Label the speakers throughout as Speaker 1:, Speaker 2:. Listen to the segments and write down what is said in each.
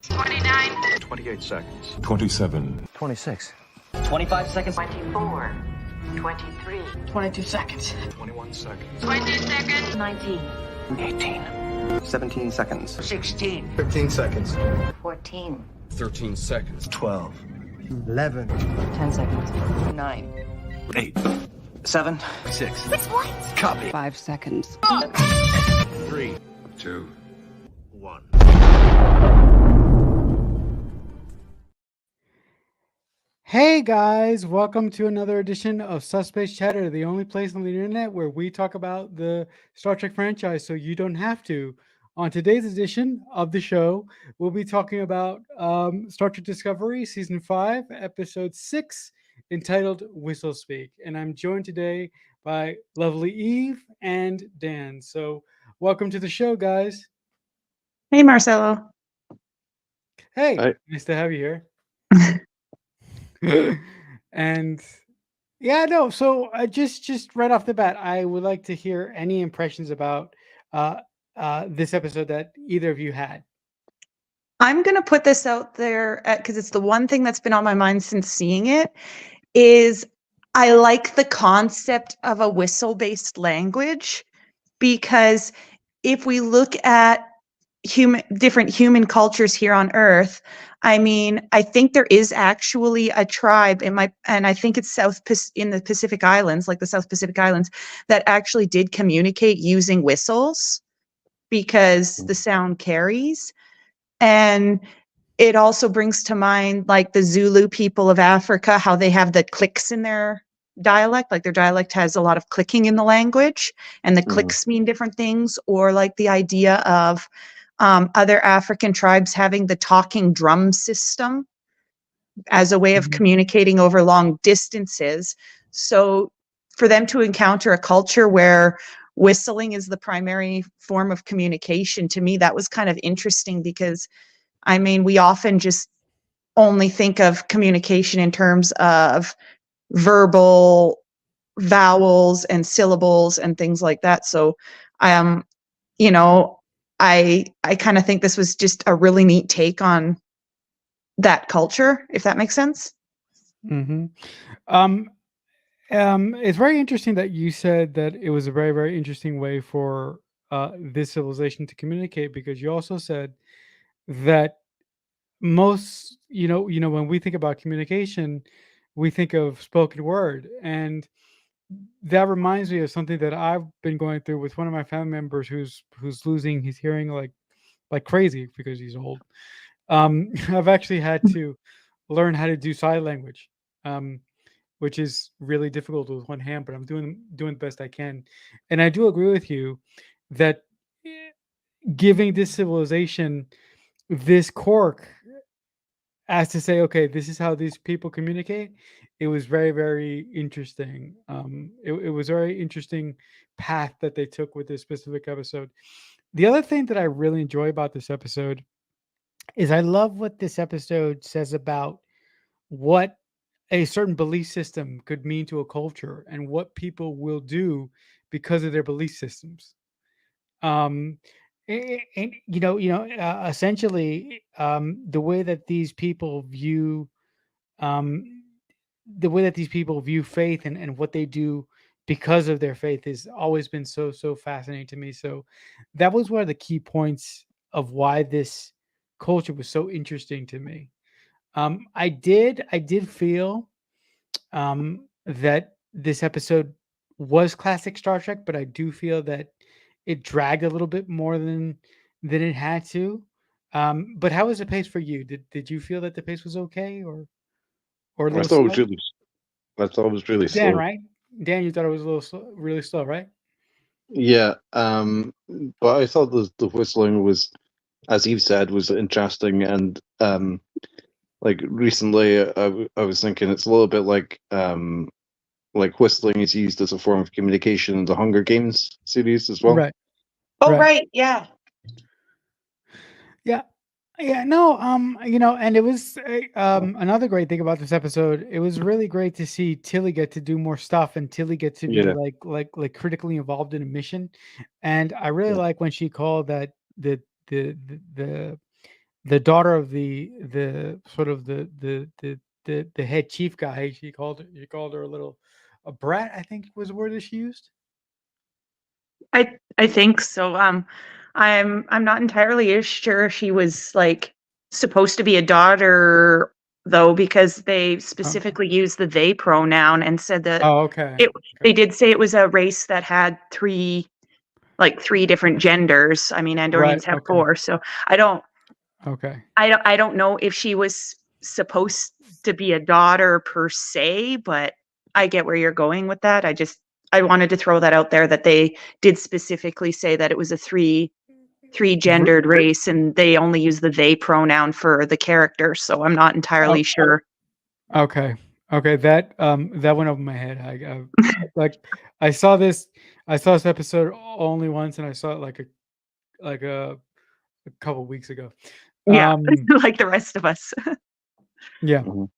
Speaker 1: 29.
Speaker 2: 28 seconds.
Speaker 3: 27.
Speaker 4: 26.
Speaker 5: 25 seconds.
Speaker 1: 24. 23.
Speaker 6: 22 seconds.
Speaker 2: 21 seconds.
Speaker 1: 20 seconds.
Speaker 6: 19.
Speaker 4: 18.
Speaker 5: 17 seconds.
Speaker 6: 16.
Speaker 4: 15 seconds.
Speaker 1: 14.
Speaker 2: 13 seconds.
Speaker 4: 12. 11.
Speaker 6: 10 seconds. 9.
Speaker 4: 8.
Speaker 5: 7.
Speaker 4: 6.
Speaker 1: 6 what?
Speaker 4: Copy.
Speaker 6: 5 seconds.
Speaker 2: 3, 2, 1.
Speaker 7: Hey guys, welcome to another edition of Suspect Chatter, the only place on the internet where we talk about the Star Trek franchise so you don't have to. On today's edition of the show, we'll be talking about Star Trek Discovery Season 5, Episode 6, entitled Whistlespeak. And I'm joined today by lovely Eve and Dan. So welcome to the show, guys.
Speaker 8: Hey, Marcelo.
Speaker 7: Hey,
Speaker 3: Hi.
Speaker 7: nice to have you here. And yeah, no, so just right off the bat, I would like to hear any impressions about this episode that either of you had.
Speaker 8: I'm going to put this out there because it's the one thing that's been on my mind since seeing it is I like the concept of a whistle-based language, because if we look at different human cultures here on Earth, I mean, I think there is actually a tribe and I think it's in the Pacific Islands, like the South Pacific Islands, that actually did communicate using whistles because the sound carries. And it also brings to mind like the Zulu people of Africa, how they have the clicks in their dialect, like their dialect has a lot of clicking in the language, and the clicks mean different things, or like the idea of other African tribes having the talking drum system as a way of communicating over long distances. So for them to encounter a culture where whistling is the primary form of communication, to me, that was kind of interesting, because I mean, we often just only think of communication in terms of verbal vowels and syllables and things like that. So, you know, I kind of think this was just a really neat take on that culture, if that makes sense.
Speaker 7: Mm-hmm. It's very interesting that you said that it was a very, very interesting way for this civilization to communicate, because you also said that most, when we think about communication, we think of spoken word, and that reminds me of something that I've been going through with one of my family members who's losing his hearing like crazy because he's old. I've actually had to learn how to do sign language, which is really difficult with one hand, but I'm doing the best I can. And I do agree with you that giving this civilization this quirk as to say, okay, this is how these people communicate, it was very, very interesting. It was a very interesting path that they took with this specific episode. The other thing that I really enjoy about this episode is I love what this episode says about what a certain belief system could mean to a culture and what people will do because of their belief systems. And essentially, the way that these people view faith and what they do because of their faith has always been so fascinating to me. So that was one of the key points of why this culture was so interesting to me. I did feel that this episode was classic Star Trek, but I do feel that it dragged a little bit more than it had to. But how was the pace for you? Did you feel that the pace was okay, or a
Speaker 3: I
Speaker 7: little
Speaker 3: thought it was
Speaker 7: slow?
Speaker 3: really
Speaker 7: Dan,
Speaker 3: slow.
Speaker 7: right? Dan, you thought it was a little really slow, right?
Speaker 3: Yeah, but I thought the whistling was, as Eve said, was interesting, and like recently, I was thinking it's a little bit like whistling is used as a form of communication in the Hunger Games series as well.
Speaker 7: Right.
Speaker 8: Oh,
Speaker 7: Right.
Speaker 8: right. Yeah.
Speaker 7: Yeah. Yeah, no, and it was another great thing about this episode. It was really great to see Tilly get to do more stuff, and Tilly get to be
Speaker 3: Yeah.
Speaker 7: like critically involved in a mission. And I really like when she called that the the daughter of the sort of the head chief guy. She called her a brat, I think was the word that she used.
Speaker 8: I think so. I'm not entirely sure she was like supposed to be a daughter though, because they specifically used the they pronoun and said that
Speaker 7: Oh, okay.
Speaker 8: it. They
Speaker 7: Okay.
Speaker 8: did say it was a race that had three different genders. I mean,
Speaker 7: Right.
Speaker 8: Andorians have
Speaker 7: Okay.
Speaker 8: four, so I don't
Speaker 7: Okay.
Speaker 8: I don't know if she was supposed to be a daughter per se, but I get where you're going with that. I wanted to throw that out there that they did specifically say that it was a three
Speaker 7: R-
Speaker 8: gendered race and they only use the they pronoun for the character, so I'm not
Speaker 7: oh,
Speaker 8: entirely sure.
Speaker 7: okay. Okay. That went over my head. Like I saw this. I saw this episode only once, and I saw it like a couple weeks ago.
Speaker 8: Yeah,
Speaker 7: Um.
Speaker 8: like the rest of us.
Speaker 7: Yeah.
Speaker 3: Mhm.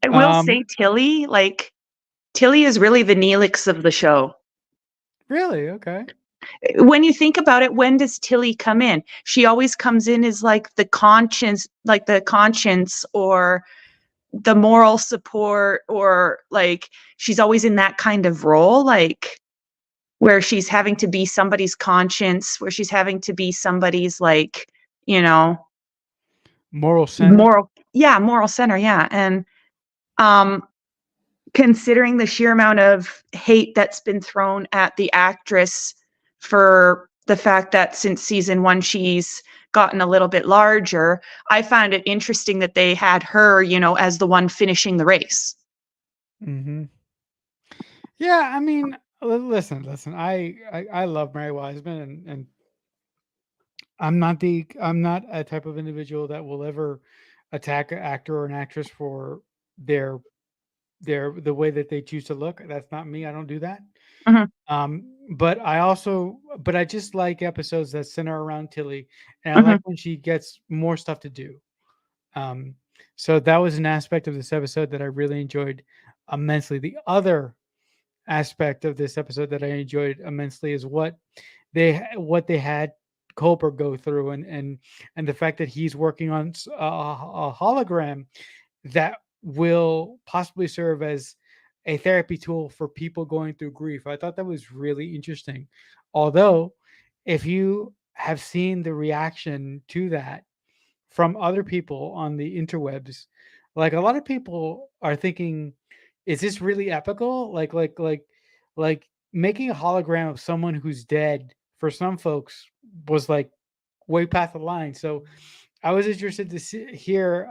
Speaker 8: I will
Speaker 7: Um.
Speaker 8: say Tilly is really the Neelix of the show.
Speaker 7: Really? Okay.
Speaker 8: When you think about it, when does Tilly come in? She always comes in as like the conscience or the moral support, or like she's always in that kind of role, like where she's having to be somebody's conscience, where she's having to be somebody's like, you know,
Speaker 7: Moral center.
Speaker 8: moral center, yeah. And um considering the sheer amount of hate that's been thrown at the actress for the fact that since season 1 she's gotten a little bit larger, I found it interesting that they had her, as the one finishing the race.
Speaker 7: Mm-hmm. Yeah. I mean, listen. I love Mary Wiseman, and I'm not a type of individual that will ever attack an actor or an actress for their the way that they choose to look. That's not me. I don't do that.
Speaker 8: Mhm,
Speaker 7: But I just like episodes that center around Tilly, and I like
Speaker 8: mhm,
Speaker 7: when she gets more stuff to do. Um, so that was an aspect of this episode that I really enjoyed immensely. The other aspect of this episode that I enjoyed immensely is what they had Colbert go through, and the fact that he's working on a hologram that will possibly serve as a therapy tool for people going through grief. I thought that was really interesting. Although, if you have seen the reaction to that from other people on the interwebs, like a lot of people are thinking, is this really epical? Like making a hologram of someone who's dead for some folks was like way past the line. So I was interested to hear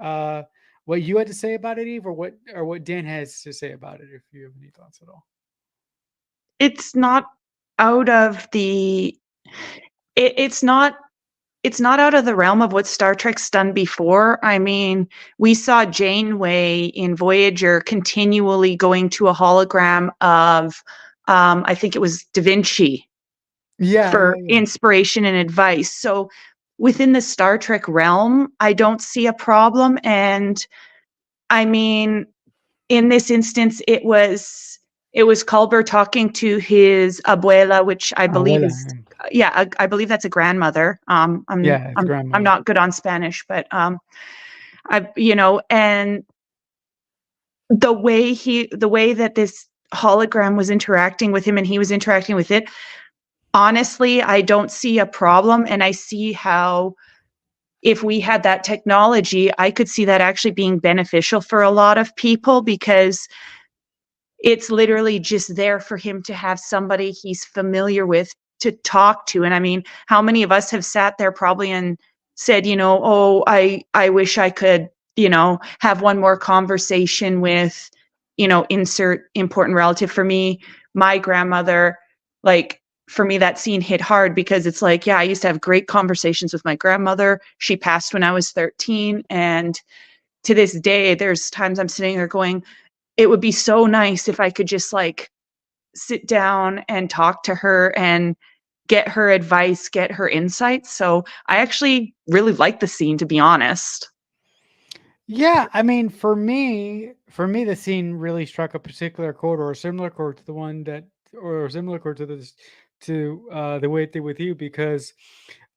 Speaker 7: what you had to say about it, Eve, or what Dan has to say about it, if you have any thoughts at all.
Speaker 8: it's not out of the it, it's not out of the realm of what Star Trek's done before. I mean, we saw Janeway in Voyager continually going to a hologram of, I think it was Da Vinci,
Speaker 7: Yeah, yeah,
Speaker 8: for
Speaker 7: yeah.
Speaker 8: inspiration and advice. So within the Star Trek realm, I don't see a problem. And I mean, in this instance, it was Culber talking to his abuela, which I believe
Speaker 7: Abuela.
Speaker 8: is, yeah, I believe that's a grandmother.
Speaker 7: Yeah, it's
Speaker 8: I'm
Speaker 7: grandmother.
Speaker 8: not good on Spanish, but and the way that this hologram was interacting with him and he was interacting with it, honestly, I don't see a problem, and I see how if we had that technology, I could see that actually being beneficial for a lot of people, because it's literally just there for him to have somebody he's familiar with to talk to. And I mean, how many of us have sat there probably and said, oh, I wish I could, have one more conversation with, insert important relative. For me, my grandmother, like, for me, that scene hit hard because it's like, yeah, I used to have great conversations with my grandmother. She passed when I was 13. And to this day, there's times I'm sitting there going, it would be so nice if I could just like sit down and talk to her and get her advice, get her insights. So I actually really like the scene, to be honest.
Speaker 7: Yeah, I mean, for me, the scene really struck a particular chord or a similar chord to the one that, or a similar chord to this, to the way it did with you, because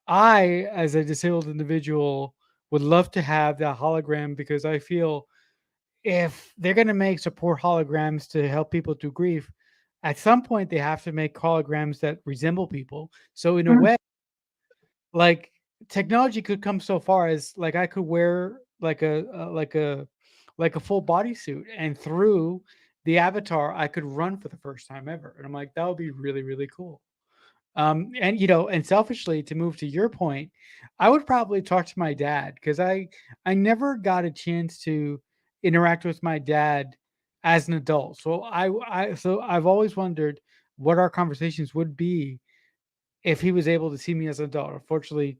Speaker 7: I, as a disabled individual would love to have that hologram because I feel if they're going to make support holograms to help people through grief, at some point they have to make holograms that resemble people. So in a
Speaker 8: Mhm.
Speaker 7: way, like technology could come so far as like I could wear like a full bodysuit, and through the avatar I could run for the first time ever. And I'm like, that would be really, really cool. And and selfishly, to move to your point, I would probably talk to my dad because I never got a chance to interact with my dad as an adult. So I've always wondered what our conversations would be if he was able to see me as an adult. Unfortunately,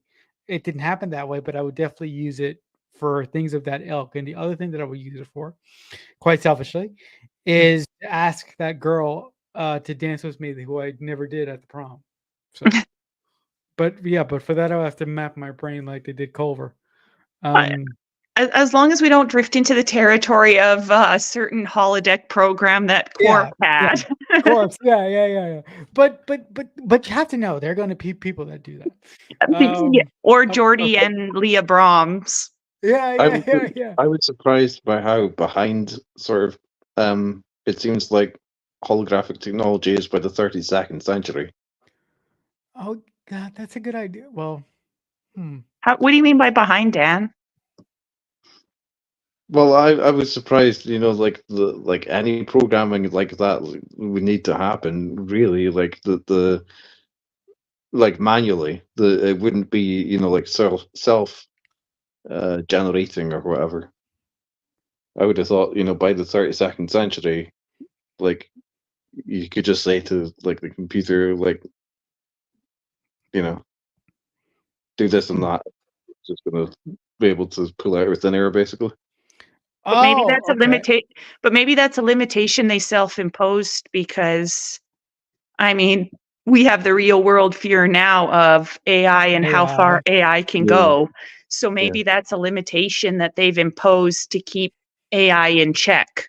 Speaker 7: it didn't happen that way, but I would definitely use it for things of that ilk. And the other thing that I would use it for, quite selfishly, is to ask that girl to dance with me, who I never did at the prom. So, but for that, I'll have to map my brain like they did Culver.
Speaker 8: But as long as we don't drift into the territory of a certain holodeck program that Corp
Speaker 7: Yeah,
Speaker 8: had.
Speaker 7: corpse. Yeah. But you have to know there are going to be people that do that.
Speaker 8: Yeah, or Jordy
Speaker 3: okay.
Speaker 8: and Leah Brahms.
Speaker 7: Yeah.
Speaker 3: I was surprised by how behind sort of it seems like holographic technology is by the 32nd century.
Speaker 7: Oh God, that's a good idea. Well,
Speaker 8: What do you mean by behind, Dan?
Speaker 3: Well, I was surprised, like any programming like that would need to happen really, like the like manually. It wouldn't be, like self generating or whatever. I would have thought, by the 32nd century, like you could just say to like the computer, like, do this and that. It's just gonna be able to pull out with thin air basically.
Speaker 8: But maybe
Speaker 7: oh,
Speaker 8: that's a
Speaker 7: okay.
Speaker 8: But maybe that's a limitation they self-imposed because, I mean, we have the real world fear now of AI and how far AI can
Speaker 3: Yeah.
Speaker 8: go. So maybe that's a limitation that they've imposed to keep AI in check.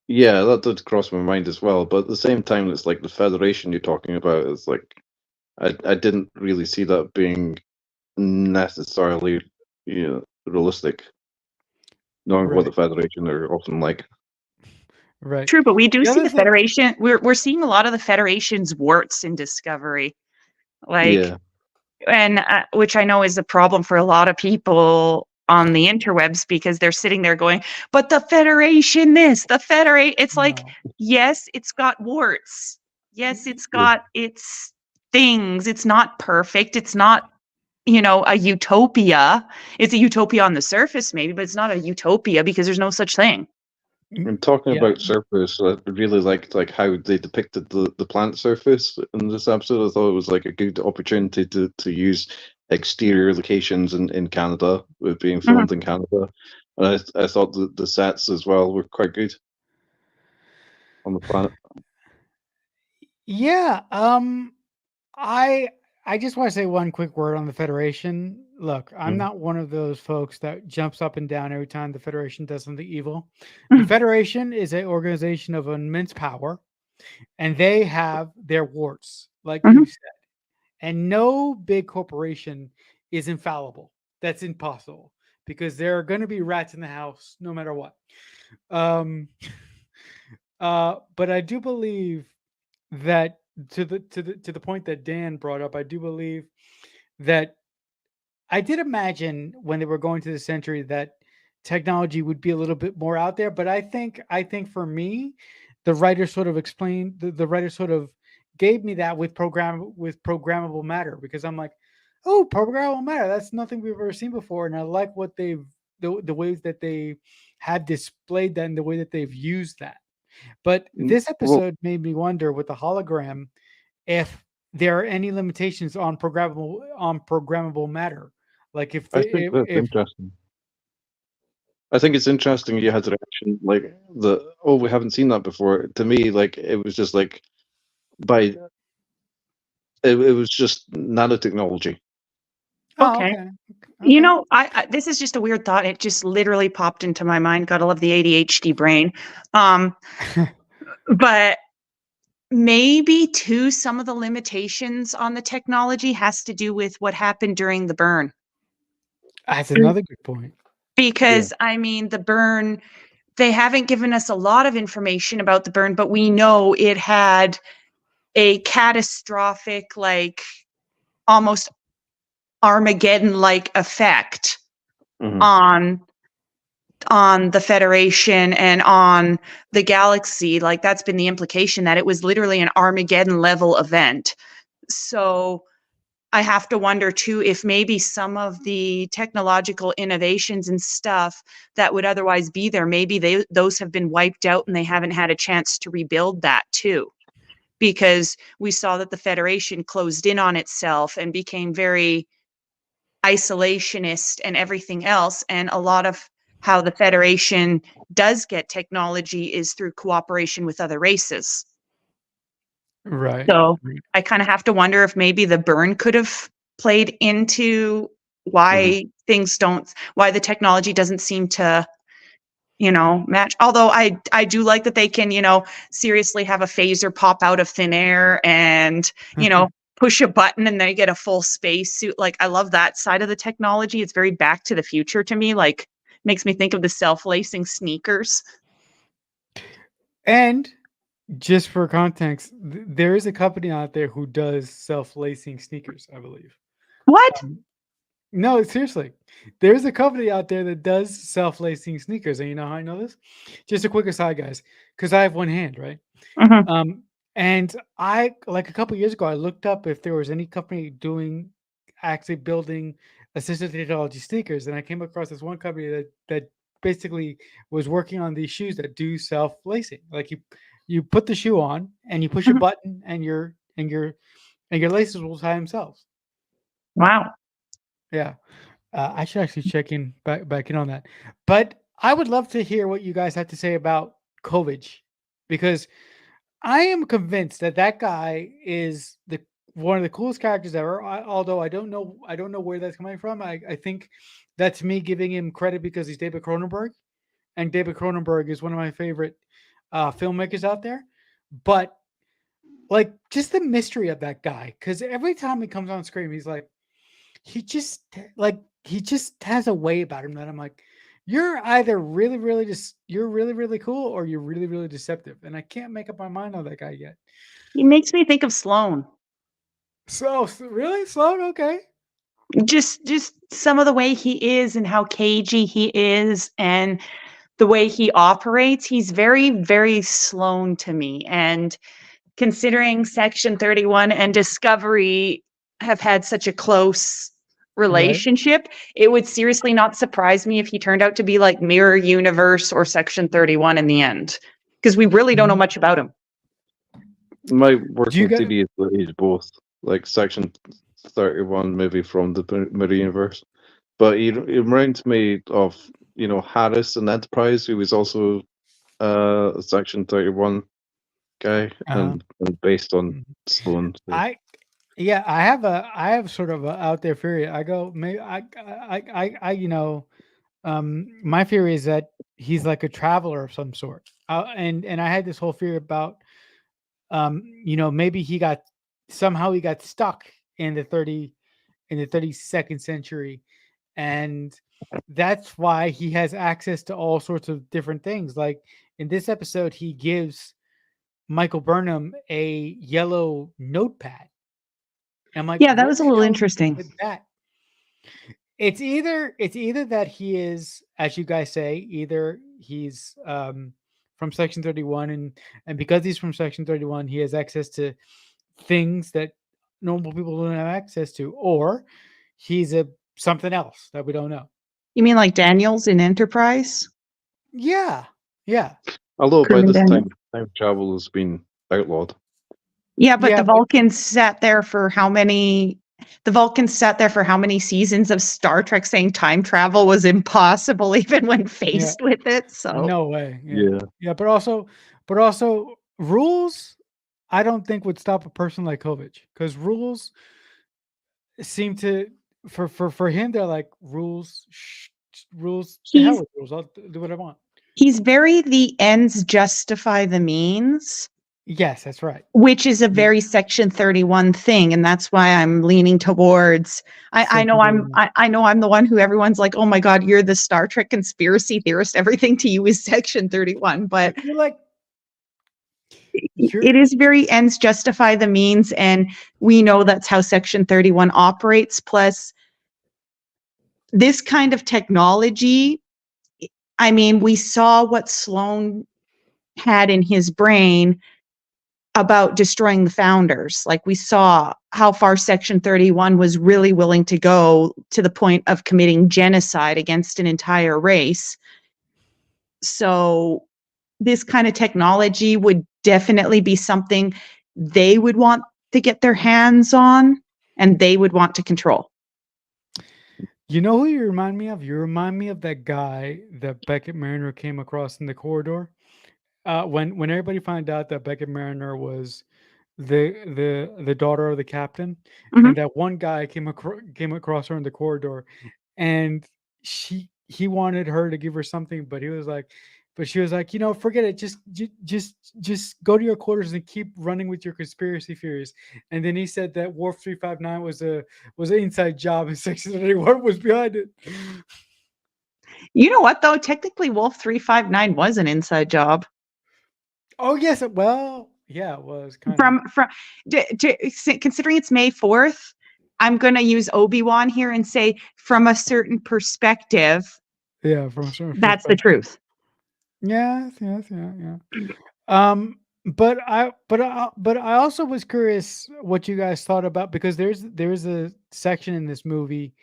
Speaker 3: Yeah, that did cross my mind as well. But at the same time, it's like the Federation you're talking about is like I didn't really see that being necessarily realistic, knowing what
Speaker 7: Right.
Speaker 3: the Federation are often like.
Speaker 7: Right.
Speaker 8: True, but we do
Speaker 7: The
Speaker 8: see
Speaker 7: other
Speaker 8: the
Speaker 7: thing,
Speaker 8: Federation. We're seeing a lot of the Federation's warts in Discovery, like,
Speaker 3: Yeah,
Speaker 8: and which I know is a problem for a lot of people on the interwebs because they're sitting there going, "But the Federation, this, the Federate." It's like,
Speaker 7: no.
Speaker 8: yes, it's got warts. Yes, it's
Speaker 3: yeah.
Speaker 8: got its things. It's not perfect. It's not, a utopia. It's a utopia on the surface, maybe, but it's not a utopia because there's no such thing.
Speaker 3: And talking
Speaker 7: Yeah.
Speaker 3: about surface, I really liked like how they depicted the planet surface in this episode. I thought it was like a good opportunity to use exterior locations in Canada with being
Speaker 8: Mhm.
Speaker 3: filmed in Canada. And I thought the sets as well were quite good on the planet.
Speaker 7: Yeah. I I just want to say one quick word on the Federation. Look, I'm
Speaker 3: Mm.
Speaker 7: not one of those folks that jumps up and down every time the Federation does something evil. The Federation is an organization of immense power, and they have their warts, like
Speaker 8: Mhm.
Speaker 7: you said. And no big corporation is infallible. That's impossible because there are going to be rats in the house no matter what. Um, but I do believe that to the point that Dan brought up, I do believe that I did imagine when they were going to the century that technology would be a little bit more out there. But I think for me, the writer sort of explained the writer sort of gave me that with programmable matter because I'm like, oh, programmable matter, that's nothing we've ever seen before, and I like what the ways that they have displayed that and the way that they've used that. But this
Speaker 3: Well,
Speaker 7: episode made me wonder with the hologram if there are any limitations on programmable matter. Like if
Speaker 3: I
Speaker 7: the
Speaker 3: think that's
Speaker 7: if
Speaker 3: interesting. I think it's interesting you had the reaction like we haven't seen that before. To me, like it was just like by it was just nanotechnology.
Speaker 7: oh,
Speaker 8: Okay.
Speaker 7: okay. Okay.
Speaker 8: This is just a weird thought. It just literally popped into my mind. Gotta love the ADHD brain. But maybe too, some of the limitations on the technology has to do with what happened during the burn.
Speaker 7: That's another good point.
Speaker 8: Because I mean, the burn, they haven't given us a lot of information about the burn, but we know it had a catastrophic, like almost Armageddon-like effect
Speaker 3: Mhm.
Speaker 8: on the Federation and on the galaxy. Like that's been the implication, that it was literally an Armageddon level event. So I have to wonder too if maybe some of the technological innovations and stuff that would otherwise be there, maybe those have been wiped out and they haven't had a chance to rebuild that too. Because we saw that the Federation closed in on itself and became very isolationist and everything else. And a lot of how the Federation does get technology is through cooperation with other races.
Speaker 7: Right.
Speaker 8: So I kind of have to wonder if maybe the burn could have played into why why the technology doesn't seem to, match. Although I do like that they can, seriously have a phaser pop out of thin air and, push a button and they get a full space suit. Like I love that side of the technology. It's very Back to the Future to me. Like makes me think of the self-lacing sneakers.
Speaker 7: And just for context, there is a company out there who does self-lacing sneakers, I believe.
Speaker 8: What?
Speaker 7: No, seriously. There's a company out there that does self-lacing sneakers. And you know how I know this? Just a quick aside, guys, because I have one hand, right?
Speaker 8: Mhm.
Speaker 7: And I, like a couple years ago, I looked up if there was any company actually building assistive technology sneakers. And I came across this one company that basically was working on these shoes that do self-lacing. Like you put the shoe on and you push a
Speaker 8: Mhm.
Speaker 7: button and your laces will tie themselves.
Speaker 8: Wow.
Speaker 7: Yeah. I should actually check in back in on that. But I would love to hear what you guys have to say about COVID, because I am convinced that guy is one of the coolest characters ever. Although I don't know where that's coming from. I think that's me giving him credit because he's David Cronenberg, and David Cronenberg is one of my favorite filmmakers out there. But like just the mystery of that guy, because every time he comes on screen, he's like, he just has a way about him that I'm like, you're either you're really, really cool or you're really, really deceptive. And I can't make up my mind on that guy yet.
Speaker 8: He makes me think of Sloane.
Speaker 7: So really, Sloan? Okay.
Speaker 8: Just some of the way he is and how cagey he is and the way he operates. He's very, very Sloane to me. And considering Section 31 and Discovery have had such a close relationship, it would seriously not surprise me if he turned out to be like Mirror Universe or Section 31 in the end, because we really don't know much about him.
Speaker 3: My working
Speaker 7: guys-
Speaker 3: theory is that he's both, like Section 31 maybe from the Mirror Universe, but he reminds me of Harris in Enterprise, who was also a Section 31 guy, and based on Sloan. So.
Speaker 7: I have sort of a out there theory. I go, maybe my theory is that he's like a traveler of some sort. And I had this whole theory about, maybe he got stuck in the 32nd century, and that's why he has access to all sorts of different things. Like in this episode, he gives Michael Burnham a yellow notepad. I'm like,
Speaker 8: Yeah, that
Speaker 7: what
Speaker 8: was a
Speaker 7: the
Speaker 8: little
Speaker 7: hell
Speaker 8: interesting.
Speaker 7: with that? It's either that he is, as you guys say, either he's from Section 31, and because he's from Section 31, he has access to things that normal people don't have access to, or he's something else that we don't know.
Speaker 8: You mean like Daniels in Enterprise?
Speaker 7: Yeah.
Speaker 3: Although by
Speaker 8: Crewman
Speaker 3: this
Speaker 8: Daniel.
Speaker 3: time travel has been outlawed.
Speaker 8: Yeah, but
Speaker 7: Yeah,
Speaker 8: the Vulcans sat there for how many? The Vulcans sat there for how many seasons of Star Trek saying time travel was impossible, even when faced with it. So
Speaker 7: No way.
Speaker 3: Yeah.
Speaker 7: But also rules, I don't think would stop a person like Kovic, because rules seem to for him, they're like rules. Rules. The hell with rules. I'll do what I want.
Speaker 8: he's very the ends justify the means.
Speaker 7: Yes, that's right.
Speaker 8: which is a very Section 31 thing, and that's why I'm leaning towards. I know
Speaker 7: Section 31.
Speaker 8: I know I'm the one who everyone's like, oh my god, you're the Star Trek conspiracy theorist. Everything to you is Section 31, but
Speaker 7: You're like you're
Speaker 8: it is very ends justify the means, and we know that's how Section 31 operates. Plus, this kind of technology, I mean, we saw what Sloan had in his brain about destroying the founders. Like, we saw how far Section 31 was really willing to go, to the point of committing genocide against an entire race. So this kind of technology would definitely be something they would want to get their hands on, and they would want to control.
Speaker 7: You know who you remind me of? You remind me of that guy that Beckett Mariner came across in the corridor. When everybody found out that Beckett Mariner was the daughter of the captain,
Speaker 8: Mhm.
Speaker 7: and that one guy came across her in the corridor, and he wanted her to give her something, but she was like, forget it, just go to your quarters and keep running with your conspiracy theories. And then he said that Wharf 359 was an inside job, and Section 31 was behind it.
Speaker 8: You know what, though? Technically, Wolf 359 was an inside job.
Speaker 7: Oh yes, well, yeah, it was kind
Speaker 8: From considering it's May 4th, I'm going to use Obi-Wan here and say, from a certain perspective,
Speaker 7: yeah, from a certain
Speaker 8: that's the
Speaker 7: perspective.
Speaker 8: truth.
Speaker 7: Yes. But I also was curious what you guys thought about, because there's a section in this movie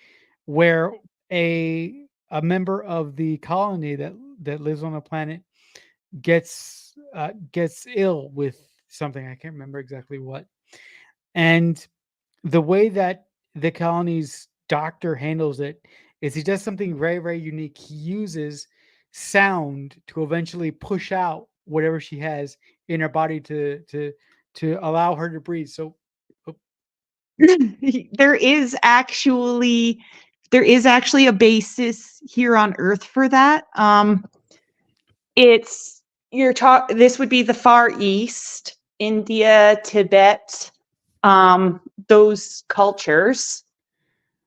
Speaker 7: where a member of the colony that lives on the planet gets ill with something. I can't remember exactly what. And the way that the colony's doctor handles it is he does something very, very unique. He uses sound to eventually push out whatever she has in her body to allow her to breathe. So
Speaker 8: there is actually a basis here on Earth for that. It's this would be the Far East, India, Tibet, those cultures.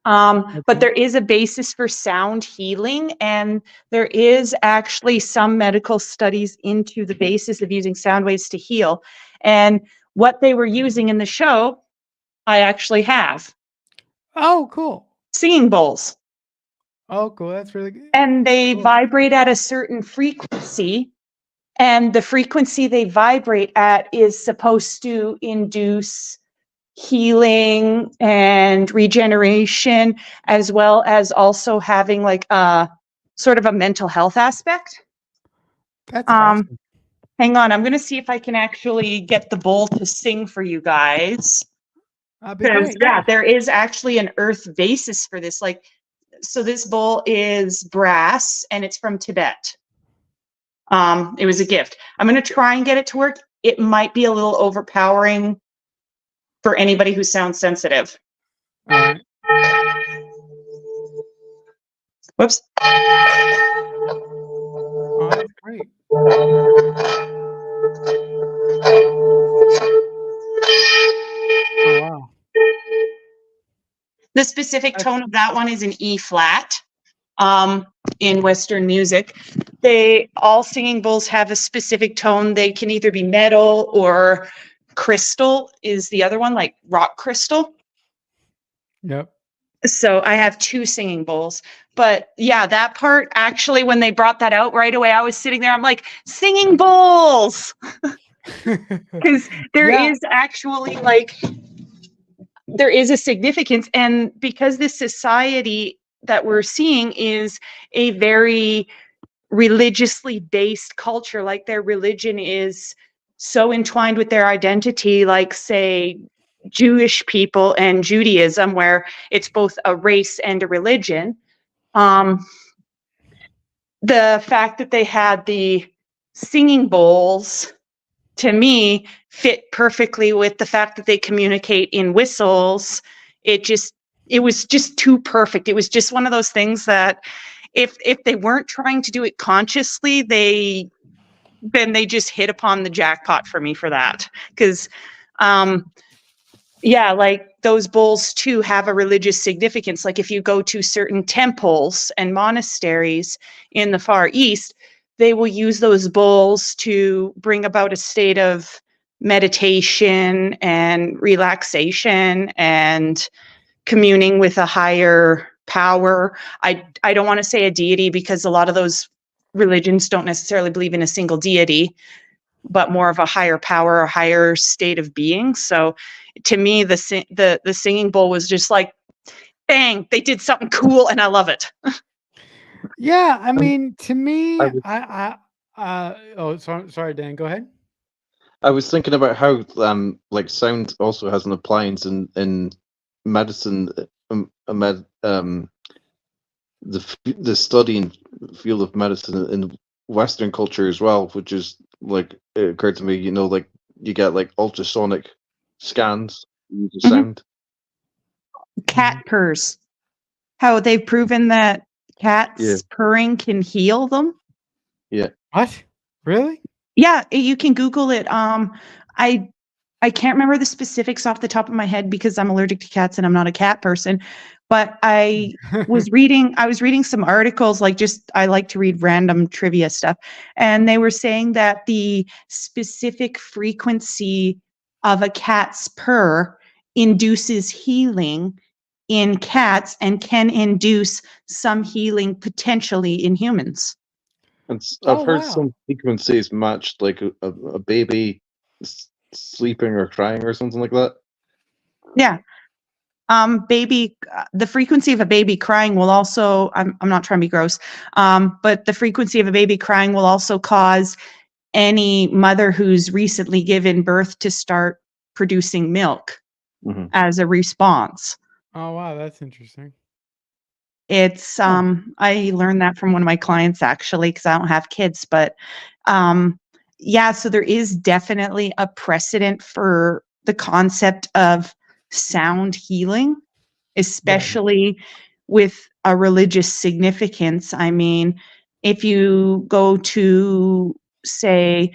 Speaker 8: But there is a basis for sound healing, and there is actually some medical studies into the basis of using sound waves to heal. And what they were using in the show, I actually have
Speaker 7: oh, cool.
Speaker 8: singing bowls,
Speaker 7: Oh, cool. That's really good.
Speaker 8: and they
Speaker 7: Cool.
Speaker 8: vibrate at a certain frequency. And the frequency they vibrate at is supposed to induce healing and regeneration, as well as also having like a sort of a mental health aspect.
Speaker 7: That's awesome.
Speaker 8: Hang on, I'm going to see if I can actually get the bowl to sing for you guys.
Speaker 7: That'd be
Speaker 8: Because
Speaker 7: great.
Speaker 8: yeah, there is actually an earth basis for this. Like, so this bowl is brass and it's from Tibet. It was a gift. I'm going to try and get it to work. It might be a little overpowering for anybody who sounds sensitive.
Speaker 7: All right.
Speaker 8: Whoops.
Speaker 7: Oh, that's great. Oh, wow.
Speaker 8: The specific tone of that one is an E flat. In Western music, all singing bowls have a specific tone. They can either be metal or crystal is the other one, like rock crystal.
Speaker 7: Yep.
Speaker 8: So I have two singing bowls. But yeah, that part, actually, when they brought that out right away, I was sitting there, I'm like, singing bowls. Because there is actually there is a significance. And because this society that we're seeing is a very religiously based culture, like their religion is so entwined with their identity, like say Jewish people and Judaism, where it's both a race and a religion. The fact that they had the singing bowls, to me, fit perfectly with the fact that they communicate in whistles. It was just too perfect. It was just one of those things that if they weren't trying to do it consciously, they then they just hit upon the jackpot for me for that. Because, yeah, like those bowls too have a religious significance. Like if you go to certain temples and monasteries in the Far East, they will use those bowls to bring about a state of meditation and relaxation and communing with a higher power. I don't want to say a deity because a lot of those religions don't necessarily believe in a single deity, but more of a higher power, a higher state of being. So to me, the singing bowl was just like, bang, they did something cool, and I love it.
Speaker 7: Yeah, I mean, to me,
Speaker 3: I was-
Speaker 7: oh, sorry, Dan, go ahead.
Speaker 3: I was thinking about how like sound also has an appliance in medicine, the study and field of medicine in Western culture as well, which is like it occurred to me, like you get like ultrasonic scans use of sound.
Speaker 8: Cat purrs. How they've proven that cats purring can heal them.
Speaker 3: Yeah.
Speaker 7: What? Really?
Speaker 8: Yeah, you can Google it. I can't remember the specifics off the top of my head because I'm allergic to cats and I'm not a cat person. But I was reading some articles, like I like to read random trivia stuff. And they were saying that the specific frequency of a cat's purr induces healing in cats and can induce some healing potentially in humans.
Speaker 3: And I've
Speaker 7: Oh,
Speaker 3: heard
Speaker 7: wow.
Speaker 3: some frequencies matched like a baby sleeping or crying or something like that.
Speaker 8: Yeah. The frequency of a baby crying will also, I'm not trying to be gross, but the frequency of a baby crying will also cause any mother who's recently given birth to start producing milk as a response.
Speaker 7: Oh, wow, that's interesting.
Speaker 8: It's, I learned that from one of my clients actually, because I don't have kids, but yeah, so there is definitely a precedent for the concept of sound healing, especially with a religious significance. I mean, if you go to say,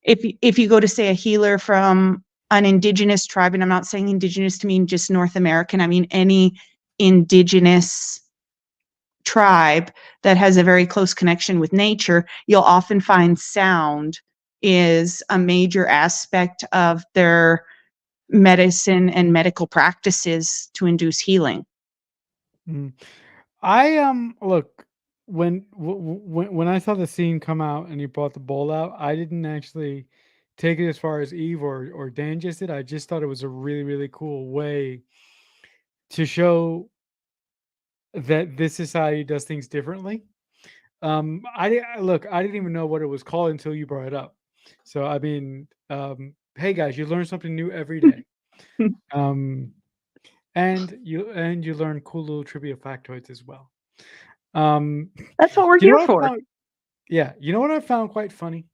Speaker 8: if you go to say a healer from an indigenous tribe, and I'm not saying indigenous to mean just North American, I mean any indigenous tribe that has a very close connection with nature, you'll often find sound is a major aspect of their medicine and medical practices to induce healing.
Speaker 7: I look, when I saw the scene come out and you brought the bowl out, I didn't actually take it as far as Eve or Dan just did. I just thought it was a really, really cool way to show that this society does things differently. I didn't even know what it was called until you brought it up. So I mean, hey guys, you learn something new every day. And you learn cool little trivia factoids as well.
Speaker 8: That's what we're
Speaker 7: you know
Speaker 8: here
Speaker 7: what I
Speaker 8: for.
Speaker 7: found- yeah, you know what I found quite funny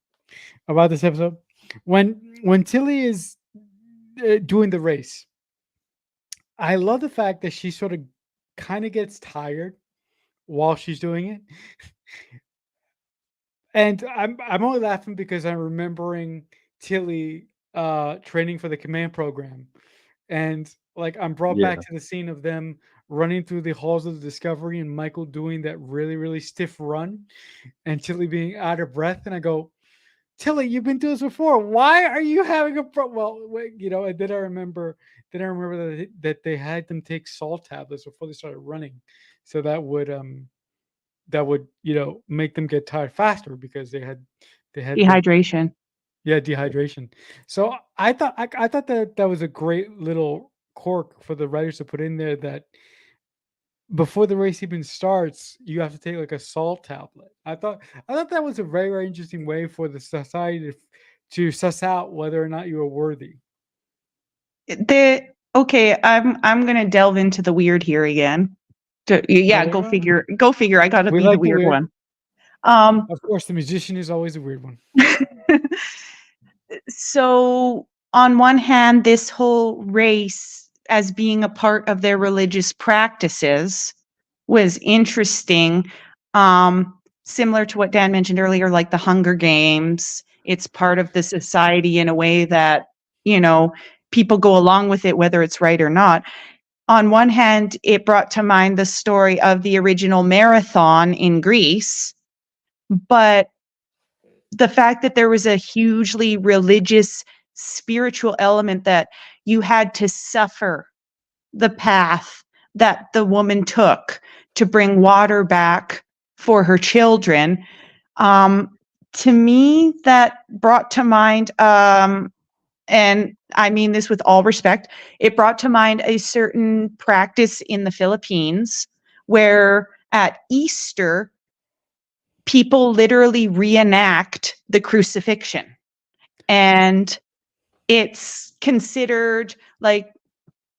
Speaker 7: about this episode? When Tilly is doing the race, I love the fact that she sort of kind of gets tired while she's doing it. And I'm only laughing because I'm remembering Tilly training for the command program. And like I'm brought back to the scene of them running through the halls of the Discovery and Michael doing that really, really stiff run and Tilly being out of breath. And I go, Tilly, you've been through this before. Why are you having a well, wait, and then I remember that they had them take salt tablets before they started running. So that would make them get tired faster because they had
Speaker 8: Dehydration.
Speaker 7: dehydration. So I thought that was a great little quirk for the writers to put in there, that before the race even starts, you have to take like a salt tablet. I thought that was a very, very interesting way for the society to suss out whether or not you were worthy.
Speaker 8: Okay, I'm gonna delve into the weird here again. Yeah, go figure. Go figure. I gotta
Speaker 7: We
Speaker 8: be
Speaker 7: like
Speaker 8: the
Speaker 7: the
Speaker 8: weird
Speaker 7: weird.
Speaker 8: one.
Speaker 7: Of course, the musician is always a weird one.
Speaker 8: So on one hand, this whole race as being a part of their religious practices was interesting. similar to what Dan mentioned earlier, like the Hunger Games. It's part of the society in a way that, people go along with it, whether it's right or not. On one hand, it brought to mind the story of the original marathon in Greece, but the fact that there was a hugely religious, spiritual element that you had to suffer the path that the woman took to bring water back for her children. To me, that brought to mind, and I mean this with all respect, it brought to mind a certain practice in the Philippines where at Easter, people literally reenact the crucifixion. And it's considered like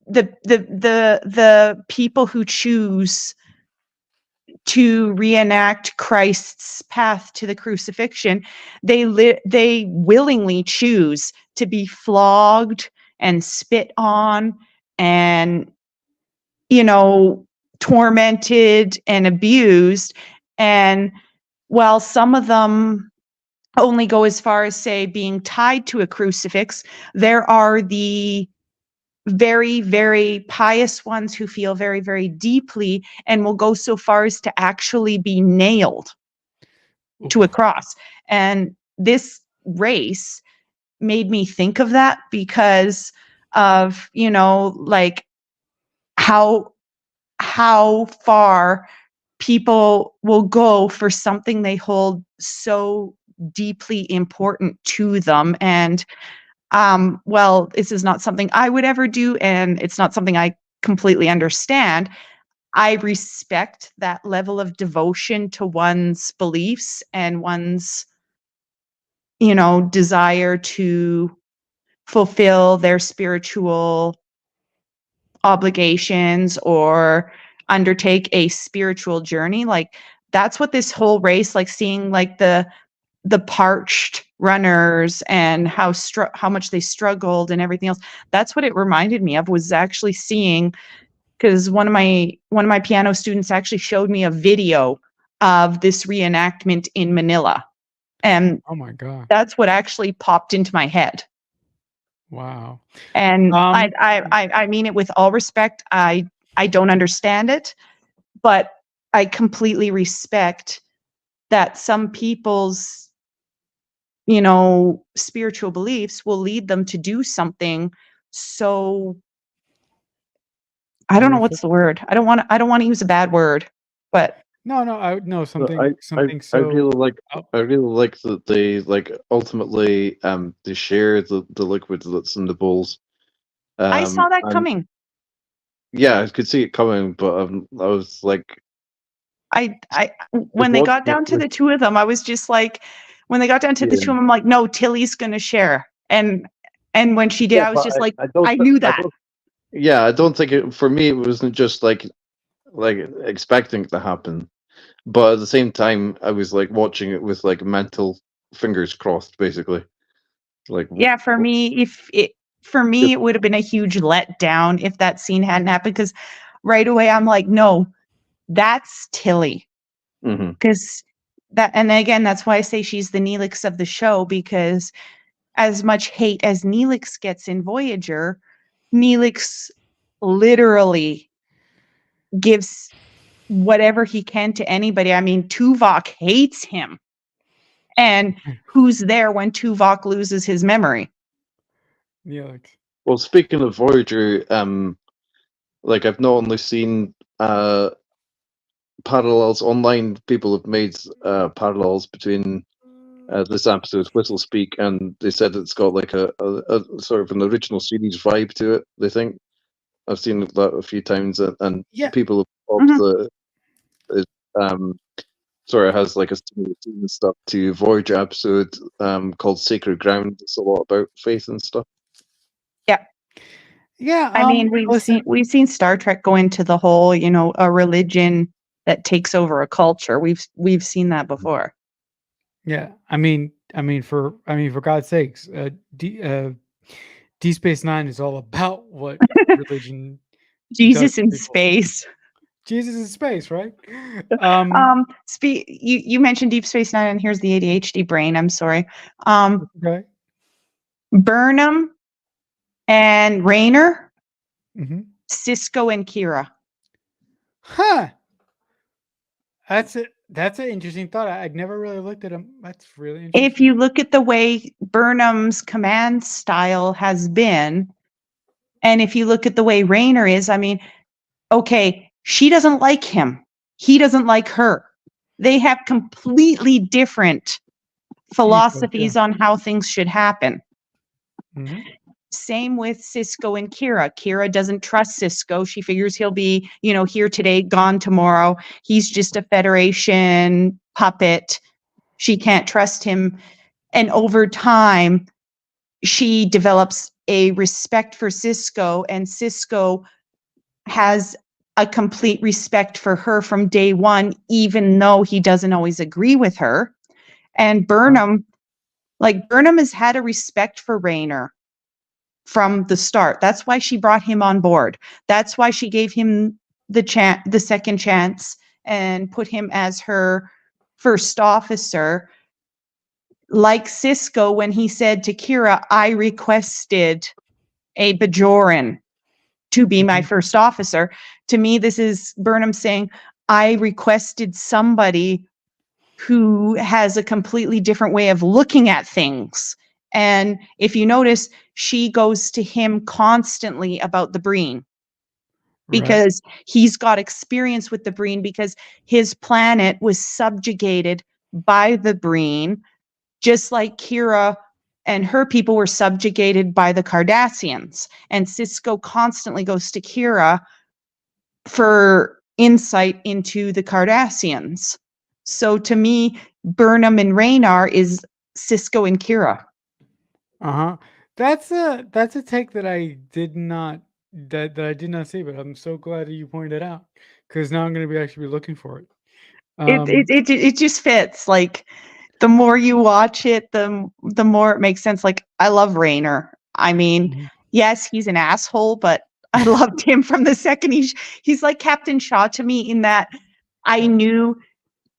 Speaker 8: the people who choose to reenact Christ's path to the crucifixion, they willingly choose to be flogged and spit on and tormented and abused. And while some of them only go as far as, say, being tied to a crucifix, there are the very, very pious ones who feel very, very deeply and will go so far as to actually be nailed to a cross. And this race made me think of that because of, like how far people will go for something they hold so deeply important to them. And well, this is not something I would ever do, and it's not something I completely understand. I respect that level of devotion to one's beliefs and one's, desire to fulfill their spiritual obligations or undertake a spiritual journey. Like, that's what this whole race, like seeing like the parched runners and how much they struggled and everything else. That's what it reminded me of, was actually seeing, because one of my piano students actually showed me a video of this reenactment in Manila. And
Speaker 7: Oh my God.
Speaker 8: that's what actually popped into my head.
Speaker 7: Wow.
Speaker 8: And I mean it with all respect. I don't understand it, but I completely respect that some people's spiritual beliefs will lead them to do something so, I don't know what's the word. I don't want to use a bad word, but
Speaker 7: no, something
Speaker 3: I
Speaker 7: so
Speaker 3: really like
Speaker 7: oh,
Speaker 3: I really like that they ultimately they share the liquid that's in the bowls.
Speaker 8: I saw that
Speaker 3: And
Speaker 8: coming.
Speaker 3: yeah, I could see it coming, but I was like,
Speaker 8: When they got
Speaker 3: watching it
Speaker 8: down to
Speaker 3: with,
Speaker 8: the two of them, I was just like, when they got down to the two of them, I'm like, no, Tilly's gonna share. And when she did,
Speaker 3: yeah,
Speaker 8: I was
Speaker 3: but
Speaker 8: just like,
Speaker 3: I don't
Speaker 8: I knew
Speaker 3: I
Speaker 8: that.
Speaker 3: don't yeah, I don't think it, for me it wasn't just like expecting it to happen, but at the same time I was like watching it with like mental fingers crossed, basically. Like,
Speaker 8: Yeah, for me, it would have been a huge letdown if that scene hadn't happened, because right away I'm like, no, that's Tilly.
Speaker 3: mhm.
Speaker 8: Because and again, that's why I say she's the Neelix of the show, because as much hate as Neelix gets in Voyager, Neelix literally gives whatever he can to anybody. I mean, Tuvok hates him. And who's there when Tuvok loses his memory?
Speaker 7: yeah,
Speaker 3: Well, speaking of Voyager, like I've not only seen parallels online, people have made parallels between this episode, Whistlespeak, and they said it's got like a sort of an original series vibe to it. They think I've seen that a few times, and
Speaker 7: yeah.
Speaker 3: people have
Speaker 8: Mhm.
Speaker 3: thought that it sort of has like a similar theme and stuff to Voyager episode called Sacred Ground. It's a lot about faith and stuff.
Speaker 8: Yeah.
Speaker 7: Yeah,
Speaker 8: I mean,
Speaker 7: listen,
Speaker 8: we've seen Star Trek go into the whole, a religion that takes over a culture. We've seen that before.
Speaker 7: yeah, I mean, for God's sakes, D Space Nine is all about what religion does
Speaker 8: Jesus
Speaker 7: to
Speaker 8: in
Speaker 7: people.
Speaker 8: space.
Speaker 7: Jesus in space, right?
Speaker 8: You mentioned Deep Space Nine, and here's the ADHD brain. I'm sorry.
Speaker 7: Okay.
Speaker 8: Burnham and Rayner,
Speaker 7: Hmm.
Speaker 8: Cisco and Kira.
Speaker 7: Huh. That's it. That's an interesting thought. I'd never really looked at him. That's really interesting.
Speaker 8: If you look at the way Burnham's command style has been, and if you look at the way Rayner is, I mean, okay, she doesn't like him. He doesn't like her. They have completely different philosophies on how things should happen.
Speaker 7: Mhm.
Speaker 8: Same with Cisco and Kira. Kira doesn't trust Cisco. She figures he'll be, here today, gone tomorrow. He's just a Federation puppet. She can't trust him. And over time, she develops a respect for Cisco, and Cisco has a complete respect for her from day one, even though he doesn't always agree with her. And Burnham has had a respect for Rayner from the start. That's why she brought him on board. That's why she gave him the second chance and put him as her first officer. Like Cisco, when he said to Kira, I requested a Bajoran to be my first officer. To me, this is Burnham saying, I requested somebody who has a completely different way of looking at things. And if you notice, she goes to him constantly about the Breen because he's got experience with the Breen, because his planet was subjugated by the Breen, just like Kira and her people were subjugated by the Cardassians. And Cisco constantly goes to Kira for insight into the Cardassians. So to me, Burnham and Raynar is Cisco and Kira.
Speaker 7: Uh-huh. That's a take that I did not see, but I'm so glad that you pointed out, because now I'm going to be actually looking for it.
Speaker 8: It just fits. Like, the more you watch it, the more it makes sense. Like, I love Rayner. I mean, yes, he's an asshole, but I loved him from the second he's like Captain Shaw to me, in that I knew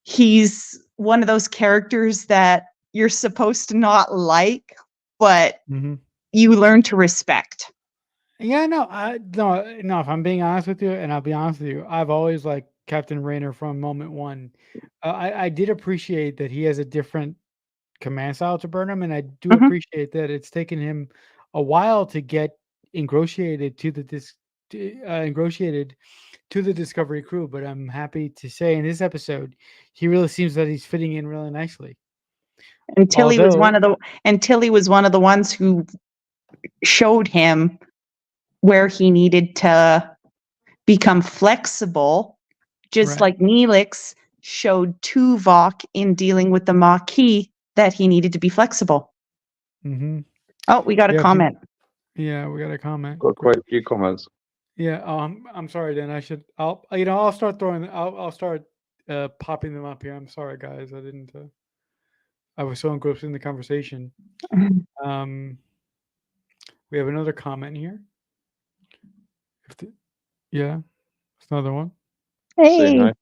Speaker 8: he's one of those characters that you're supposed to not like, but you learn to respect.
Speaker 7: Yeah, no, if I'm being honest with you, and I'll be honest with you, I've always liked Captain Rayner from moment one. I did appreciate that he has a different command style to Burnham, and I do appreciate that it's taken him a while to get ingratiated to the Discovery crew. But I'm happy to say in this episode, he really seems that he's fitting in really nicely.
Speaker 8: Until he was one of the ones who showed him where he needed to become flexible, just like Neelix showed Tuvok in dealing with the Maquis that he needed to be flexible. Oh, we got a comment.
Speaker 7: Yeah, we got a comment.
Speaker 3: Got quite a few comments.
Speaker 7: Yeah, I'm sorry, Dan. I'll start popping them up here. I'm sorry, guys. I was so engrossed in the conversation. We have another comment here. Yeah, it's another one.
Speaker 8: Hey,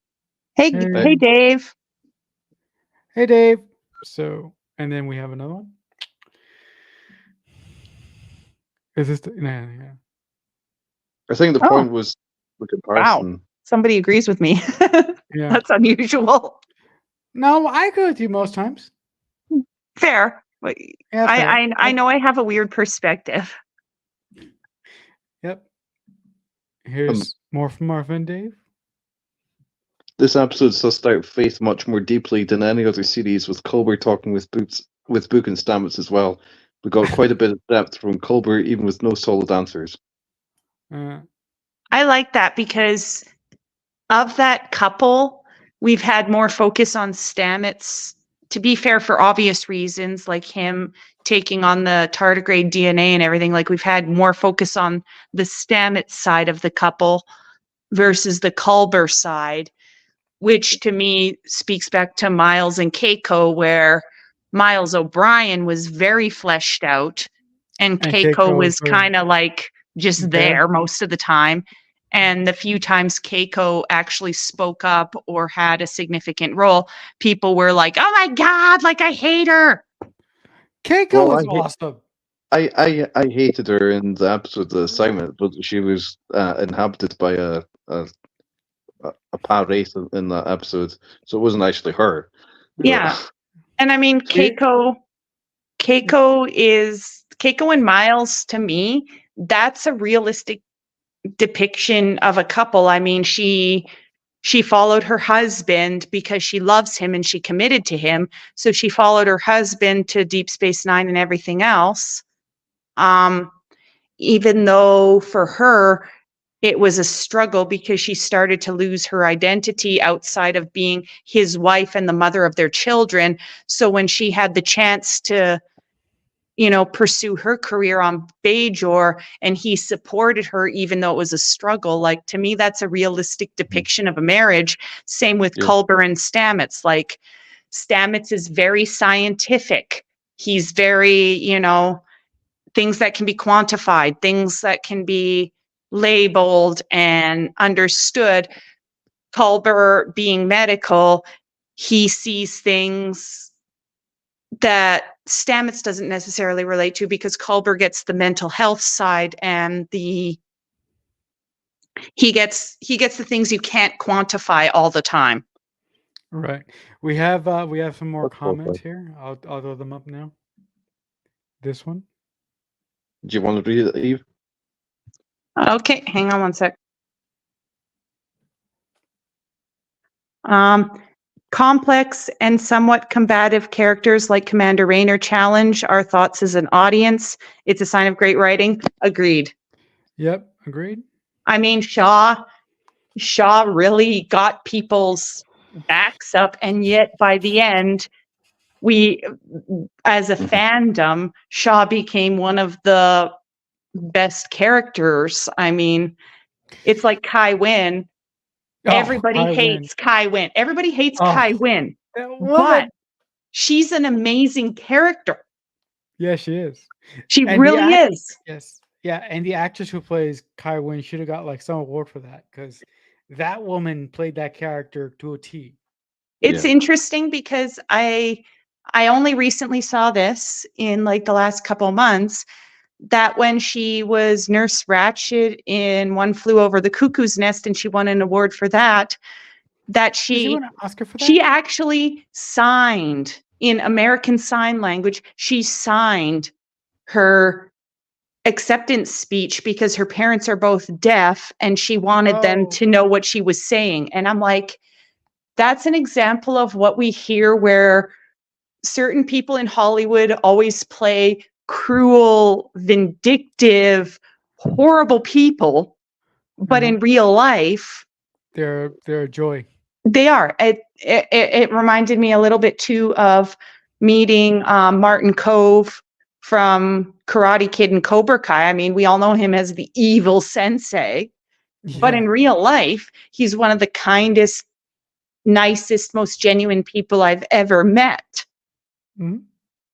Speaker 8: Dave.
Speaker 7: Hey, Dave. So, and then we have another one. Is this yeah.
Speaker 3: I think the point was the comparison.
Speaker 8: Wow, somebody agrees with me.
Speaker 7: Yeah,
Speaker 8: that's unusual.
Speaker 7: No, I agree with you most times.
Speaker 8: Fair.
Speaker 7: Yeah,
Speaker 8: I know I have a weird perspective.
Speaker 7: Yep. Here's more from our friend Dave.
Speaker 3: This episode sussed out Faith much more deeply than any other series, with Culber talking with Book and Stamets as well. We got quite a bit of depth from Culber, even with no solid answers.
Speaker 8: I like that, because of that couple, we've had more focus on Stamets, to be fair, for obvious reasons, like him taking on the tardigrade DNA and everything. Like, we've had more focus on the Stamets side of the couple versus the Culber side, which to me speaks back to Miles and Keiko, where Miles O'Brien was very fleshed out and Keiko was kind of like just there most of the time. And the few times Keiko actually spoke up or had a significant role, people were like, "Oh my god, like I hate her."
Speaker 7: Keiko
Speaker 3: Well,
Speaker 7: was awesome.
Speaker 3: I hated her in the episode The Assignment, but she was inhabited by a pal wraith in that episode, so it wasn't actually her.
Speaker 8: Yeah. And I mean,
Speaker 7: She-
Speaker 8: Keiko and Miles, to me, that's a realistic depiction of a couple. I mean, she followed her husband because she loves him and she committed to him. So she followed her husband to Deep Space Nine and everything else. Even though for her, it was a struggle because she started to lose her identity outside of being his wife and the mother of their children. So when she had the chance to, pursue her career on Bajor and he supported her, even though it was a struggle, like to me, that's a realistic depiction of a marriage. Same with Culber and Stamets. Like Stamets is very scientific. He's very, things that can be quantified, things that can be labeled and understood. Culber being medical, he sees things that Stamets doesn't necessarily relate to because Culber gets the mental health side and he gets the things you can't quantify all the time.
Speaker 7: Right. We have some more comments here. I'll throw them up now. This one.
Speaker 3: Do you want to read it, Eve?
Speaker 8: Okay, hang on one sec. Complex and somewhat combative characters like Commander Raynor challenge our thoughts as an audience. It's a sign of great writing. Agreed.
Speaker 7: Yep, agreed.
Speaker 8: I mean, Shaw really got people's backs up, and yet by the end, we, as a fandom, Shaw became one of the best characters. I mean, it's like Kai Wynn. Everybody hates Kai Wynn. Everybody hates Kai Wynn. But she's an amazing character.
Speaker 7: Yeah, she is.
Speaker 8: She really is.
Speaker 7: Yes. Yeah, and the actress who plays Kai Wynn should have got like some award for that because that woman played that character to a T.
Speaker 8: It's interesting because I only recently saw this in like the last couple months, that when she was Nurse Ratched in One Flew Over the Cuckoo's Nest and she won an award for that
Speaker 7: she won an Oscar for that?
Speaker 8: She actually signed in American Sign Language. She signed her acceptance speech because her parents are both deaf and she wanted them to know what she was saying. And I'm like, that's an example of what we hear where certain people in Hollywood always play cruel, vindictive, horrible people, but in real life,
Speaker 7: they're a joy.
Speaker 8: They are. It reminded me a little bit too of meeting Martin Kove from Karate Kid and Cobra Kai. I mean, we all know him as the evil sensei, but in real life, he's one of the kindest, nicest, most genuine people I've ever met.
Speaker 7: Mm-hmm.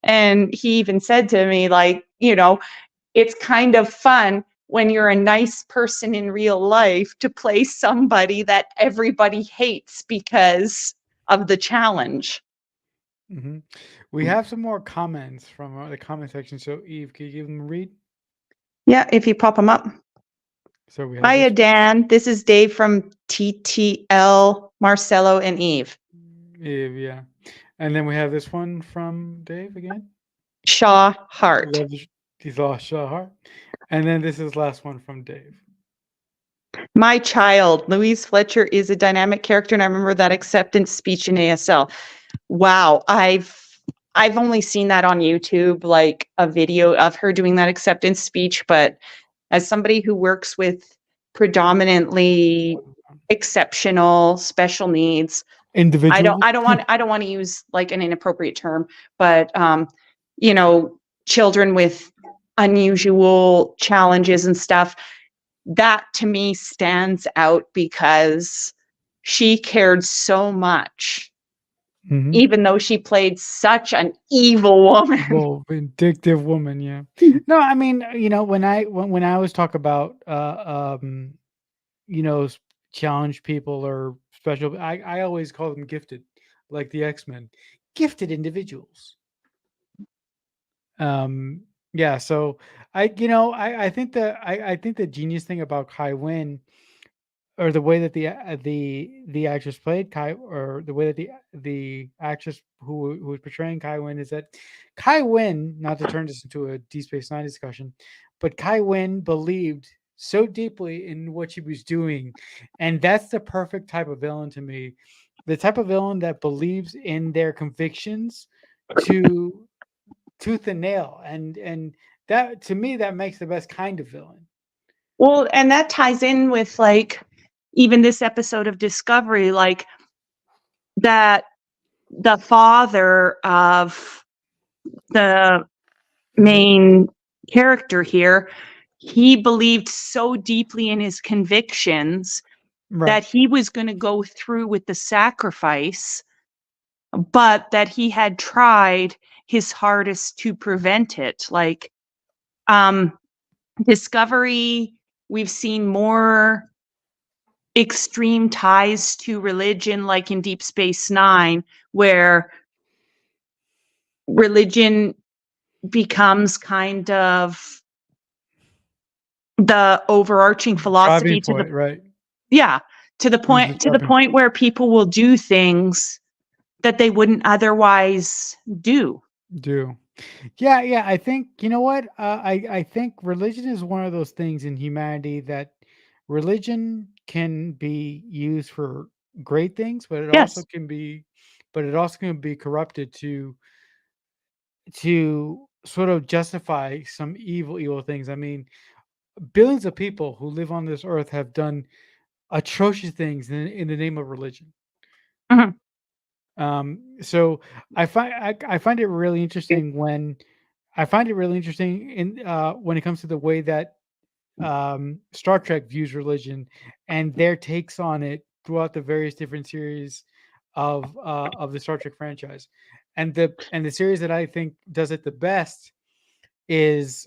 Speaker 8: And he even said to me, like, it's kind of fun when you're a nice person in real life to play somebody that everybody hates because of the challenge.
Speaker 7: Mm-hmm. We have some more comments from the comment section. So, Eve, can you give them a read?
Speaker 8: Yeah, if you pop them up.
Speaker 7: So we have
Speaker 8: Hiya, Dan. This is Dave from TTL, Marcelo, and Eve.
Speaker 7: Eve, yeah. And then we have this one from Dave again.
Speaker 8: Shaw Hart.
Speaker 7: He's lost Shaw Hart. And then this is last one from Dave.
Speaker 8: My child, Louise Fletcher, is a dynamic character, and I remember that acceptance speech in ASL. Wow, I've only seen that on YouTube, like a video of her doing that acceptance speech. But as somebody who works with predominantly exceptional special needs
Speaker 7: individuals,
Speaker 8: I don't want to use like an inappropriate term, but children with unusual challenges and stuff, that to me stands out because she cared so much, even though she played such an evil woman.
Speaker 7: Well, vindictive woman, yeah. No, I mean, when I was talk about challenge people or special. I always call them gifted, like the X-Men, gifted individuals. Yeah, so I think I think the genius thing about Kai Wynn, or the way that the actress played Kai, or the way that the actress who was portraying Kai Wynn, is that Kai Wynn, not to turn this into a Deep Space Nine discussion, but Kai Wynn believed so deeply in what she was doing, and that's the perfect type of villain to me, the type of villain that believes in their convictions to tooth and nail, and that, to me, that makes the best kind of villain.
Speaker 8: Well, and that ties in with like even this episode of Discovery, like that the father of the main character here, he believed so deeply in his convictions that he was going to go through with the sacrifice, but that he had tried his hardest to prevent it. Like, Discovery, we've seen more extreme ties to religion, like in Deep Space Nine, where religion becomes kind of the overarching philosophy to the
Speaker 7: right.
Speaker 8: yeah, to the point where people will do things that they wouldn't otherwise do.
Speaker 7: Yeah, I think, you know what, I think religion is one of those things in humanity that religion can be used for great things, but it also
Speaker 8: Yes.
Speaker 7: can be corrupted to sort of justify some evil things. I mean, billions of people who live on this earth have done atrocious things in the name of religion.
Speaker 8: Mhm.
Speaker 7: So I find it really interesting when when it comes to the way that Star Trek views religion and their takes on it throughout the various different series of the Star Trek franchise, and the series that I think does it the best is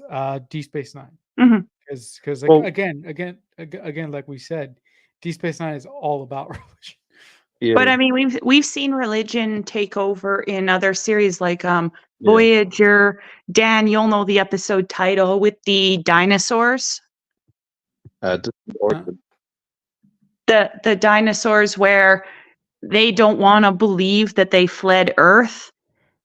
Speaker 7: Deep Space Nine,
Speaker 8: Mhm.
Speaker 7: because
Speaker 3: Well-
Speaker 7: again, like we said, Deep Space Nine is all about religion.
Speaker 3: Yeah.
Speaker 8: But I mean, we've seen religion take over in other series like
Speaker 3: Yeah.
Speaker 8: Voyager. Dan, you'll know the episode title with the dinosaurs.
Speaker 3: Distorted.
Speaker 8: The dinosaurs where they don't want to believe that they fled Earth.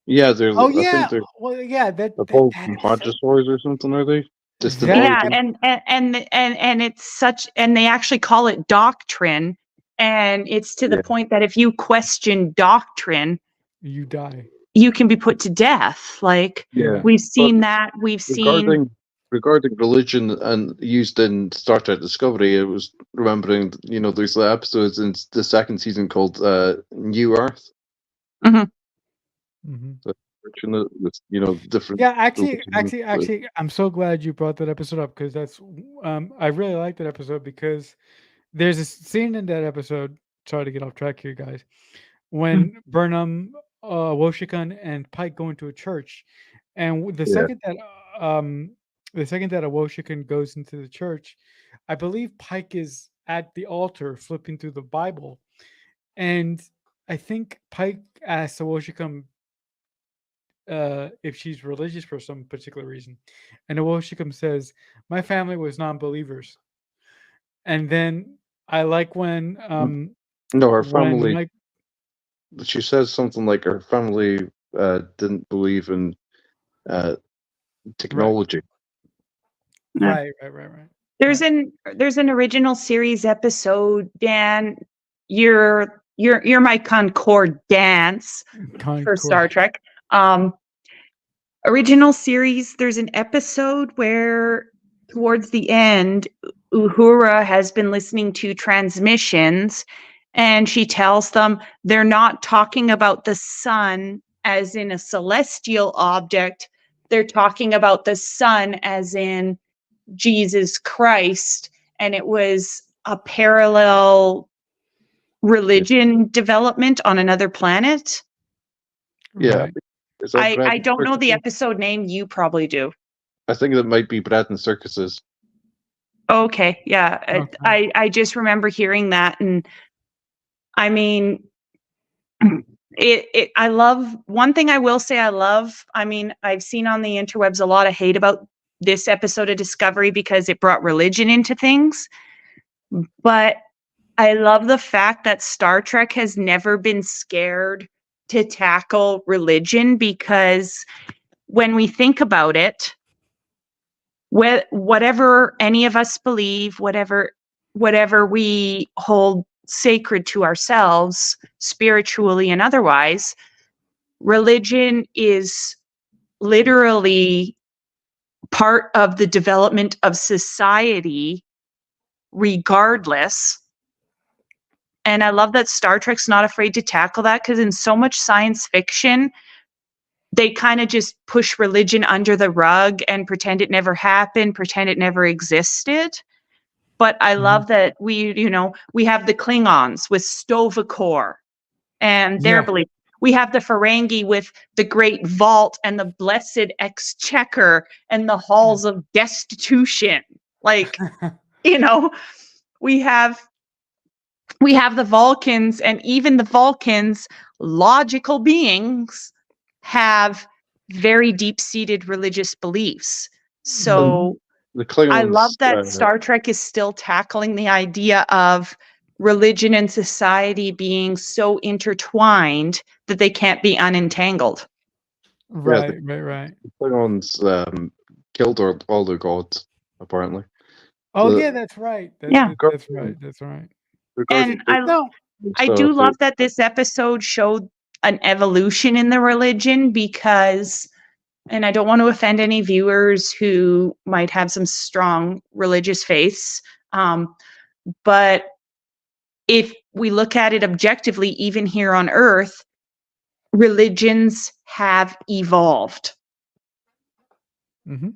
Speaker 3: Yeah, they're.
Speaker 7: Oh
Speaker 3: I
Speaker 7: yeah,
Speaker 3: think they're
Speaker 7: well yeah, that
Speaker 3: evolved
Speaker 7: that
Speaker 3: from
Speaker 7: episode.
Speaker 3: hadrosaurs or something, are they? Distant
Speaker 8: Yeah,
Speaker 3: origin.
Speaker 8: and it's such, and they actually call it doctrine, and it's to the
Speaker 3: Yeah.
Speaker 8: point that if you question doctrine,
Speaker 7: You die.
Speaker 8: you can be put to death. Like,
Speaker 3: Yeah.
Speaker 8: we've seen
Speaker 3: But
Speaker 8: that. We've seen
Speaker 3: regarding religion and used in Star Trek Discovery, it was remembering, there's the episodes in the second season called New Earth.
Speaker 8: Mhm.
Speaker 3: So, with, different.
Speaker 7: Yeah, actually,
Speaker 3: religions.
Speaker 7: I'm so glad you brought that episode up, because that's I really like that episode, because there's a scene in that episode. Sorry to get off track here, guys. When Burnham, Woshikun, and Pike go into a church, and the
Speaker 3: Yeah.
Speaker 7: second that a Woshikun goes into the church, I believe Pike is at the altar flipping through the Bible, and I think Pike asks Woshikun if she's religious for some particular reason, and Woshikun says, "My family was non-believers," and then I like when
Speaker 3: No, her
Speaker 7: when
Speaker 3: family.
Speaker 7: Mike.
Speaker 3: She says something like her family didn't believe in technology.
Speaker 8: Yeah.
Speaker 7: Right.
Speaker 8: There's an original series episode, Dan. You're my concordance for Star Trek. Original series, there's an episode where towards the end, Uhura has been listening to transmissions, and she tells them they're not talking about the sun as in a celestial object. They're talking about the sun as in Jesus Christ, and it was a parallel religion development on another planet.
Speaker 3: Yeah.
Speaker 7: Right.
Speaker 3: Is that bread
Speaker 8: I
Speaker 3: and
Speaker 8: don't know the
Speaker 3: circuses?
Speaker 8: episode name. You probably do.
Speaker 3: I think it might be bread and circuses.
Speaker 8: Okay, yeah.
Speaker 7: Okay.
Speaker 8: I just remember hearing that, and I mean, I love one thing I will say I love. I mean, I've seen on the interwebs a lot of hate about this episode of Discovery because it brought religion into things, but I love the fact that Star Trek has never been scared to tackle religion, because when we think about it, whatever any of us believe, whatever we hold sacred to ourselves, spiritually and otherwise, religion is literally part of the development of society regardless. And I love that Star Trek's not afraid to tackle that, because in so much science fiction, they kind of just push religion under the rug and pretend it never happened, pretend it never existed. But I love that we have the Klingons with Sto-vo-kor and their
Speaker 7: Yeah.
Speaker 8: belief. We have the Ferengi with the Great Vault and the Blessed Exchequer and the Halls of Destitution. Like, we have the Vulcans, and even the Vulcans, logical beings, have very deep-seated religious beliefs. So
Speaker 3: The Klingons.
Speaker 8: I love that Star Trek is still tackling the idea of religion and society being so intertwined that they can't be unentangled.
Speaker 7: Right.
Speaker 3: The Klingons killed all the gods, apparently.
Speaker 7: Oh
Speaker 3: The-
Speaker 7: yeah, that's right.
Speaker 8: Yeah.
Speaker 7: That's right. That's right.
Speaker 8: And I
Speaker 3: So
Speaker 8: do
Speaker 3: if
Speaker 8: love that this episode showed an evolution in the religion, because, and I don't want to offend any viewers who might have some strong religious faiths, but if we look at it objectively, even here on Earth, religions have evolved.
Speaker 7: Mm-hmm.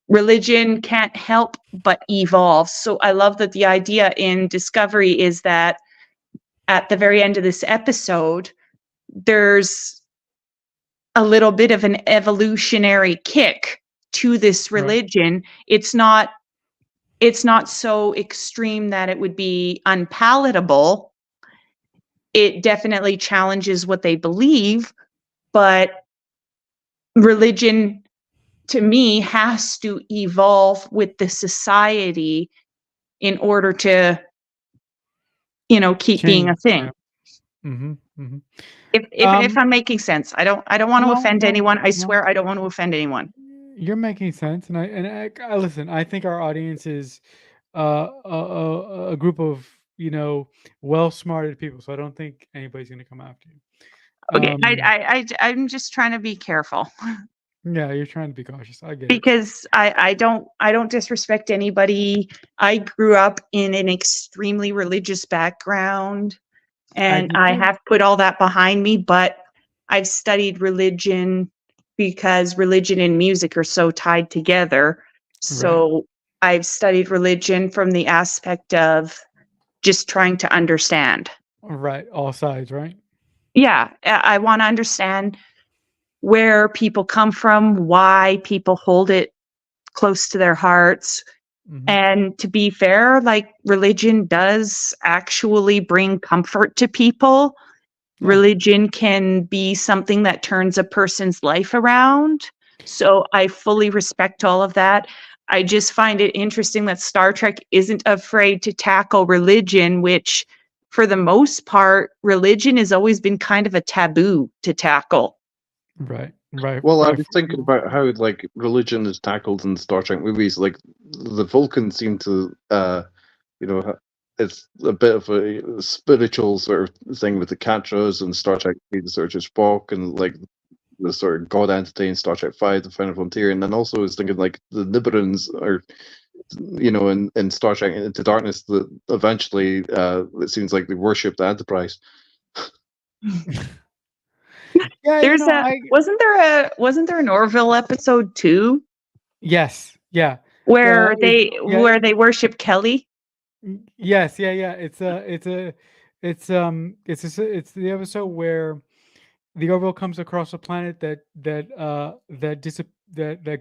Speaker 8: Religion can't help but evolve. So I love that the idea in Discovery is that at the very end of this episode, there's a little bit of an evolutionary kick to this religion. Right. It's not so extreme that it would be unpalatable. It definitely challenges what they believe, but religion, to me, has to evolve with the society in order to, keep being a thing.
Speaker 7: Yeah. Mm-hmm. Mm-hmm.
Speaker 8: If I'm making sense, I don't want to offend anyone. I swear I don't want to offend anyone.
Speaker 7: You're making sense, and I listen. I think our audience is a group of well-smarted people, so I don't think anybody's going to come after you.
Speaker 8: Okay, I'm just trying to be careful.
Speaker 7: Yeah, you're trying to be cautious. I get it.
Speaker 8: Because I don't disrespect anybody. I grew up in an extremely religious background, and I have put all that behind me, but I've studied religion because religion and music are so tied together. So I've studied religion from the aspect of just trying to understand.
Speaker 7: Right, all sides, right?
Speaker 8: Yeah, I want to understand where people come from, why people hold it close to their hearts. Mm-hmm. And to be fair, like, religion does actually bring comfort to people. Yeah. Religion can be something that turns a person's life around. So I fully respect all of that. I just find it interesting that Star Trek isn't afraid to tackle religion, which, for the most part, religion has always been kind of a taboo to tackle.
Speaker 7: Right.
Speaker 3: Well, I was thinking about how religion is tackled in Star Trek movies. Like the Vulcans seem to, it's a bit of a spiritual sort of thing with the Katras and Star Trek, sort of Spock, and like the sort of god entity in Star Trek V, The Final Frontier, and then also I was thinking like the Nibiruns are, in Star Trek Into Darkness, that eventually it seems like they worship the Enterprise.
Speaker 8: Yeah, wasn't there an Orville episode too?
Speaker 7: Yes, yeah.
Speaker 8: Where they worship Kelly?
Speaker 7: Yes, yeah. It's the episode where the Orville comes across a planet that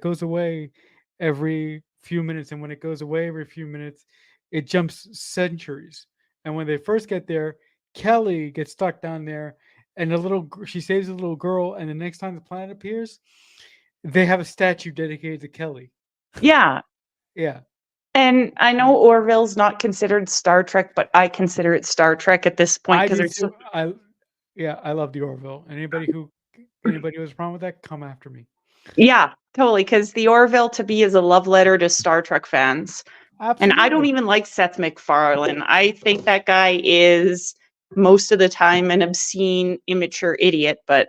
Speaker 7: goes away every few minutes, and when it goes away every few minutes, it jumps centuries. And when they first get there, Kelly gets stuck down there, and she saves a little girl, and the next time the planet appears, they have a statue dedicated to Kelly.
Speaker 8: Yeah.
Speaker 7: Yeah.
Speaker 8: And I know Orville's not considered Star Trek, but I consider it Star Trek at this point
Speaker 7: I
Speaker 8: because
Speaker 7: do
Speaker 8: there's
Speaker 7: too. I love the Orville. Anybody who has a problem with that, come after me.
Speaker 8: yeah, totally. Because the Orville to me is a love letter to Star Trek fans.
Speaker 7: Absolutely.
Speaker 8: And I don't even like Seth MacFarlane. I think that guy is most of the time an obscene, immature idiot. But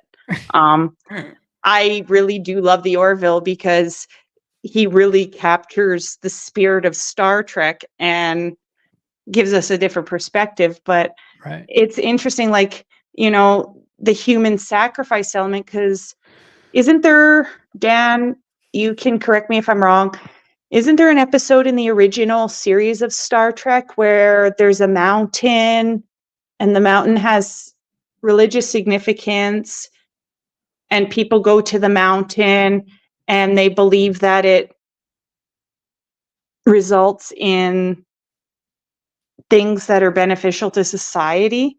Speaker 8: I really do love the Orville because he really captures the spirit of Star Trek and gives us a different perspective. But
Speaker 7: right.
Speaker 8: It's interesting, like, the human sacrifice element, because isn't there, Dan, you can correct me if I'm wrong, isn't there an episode in the original series of Star Trek where there's a mountain and the mountain has religious significance and people go to the mountain and they believe that it results in things that are beneficial to society?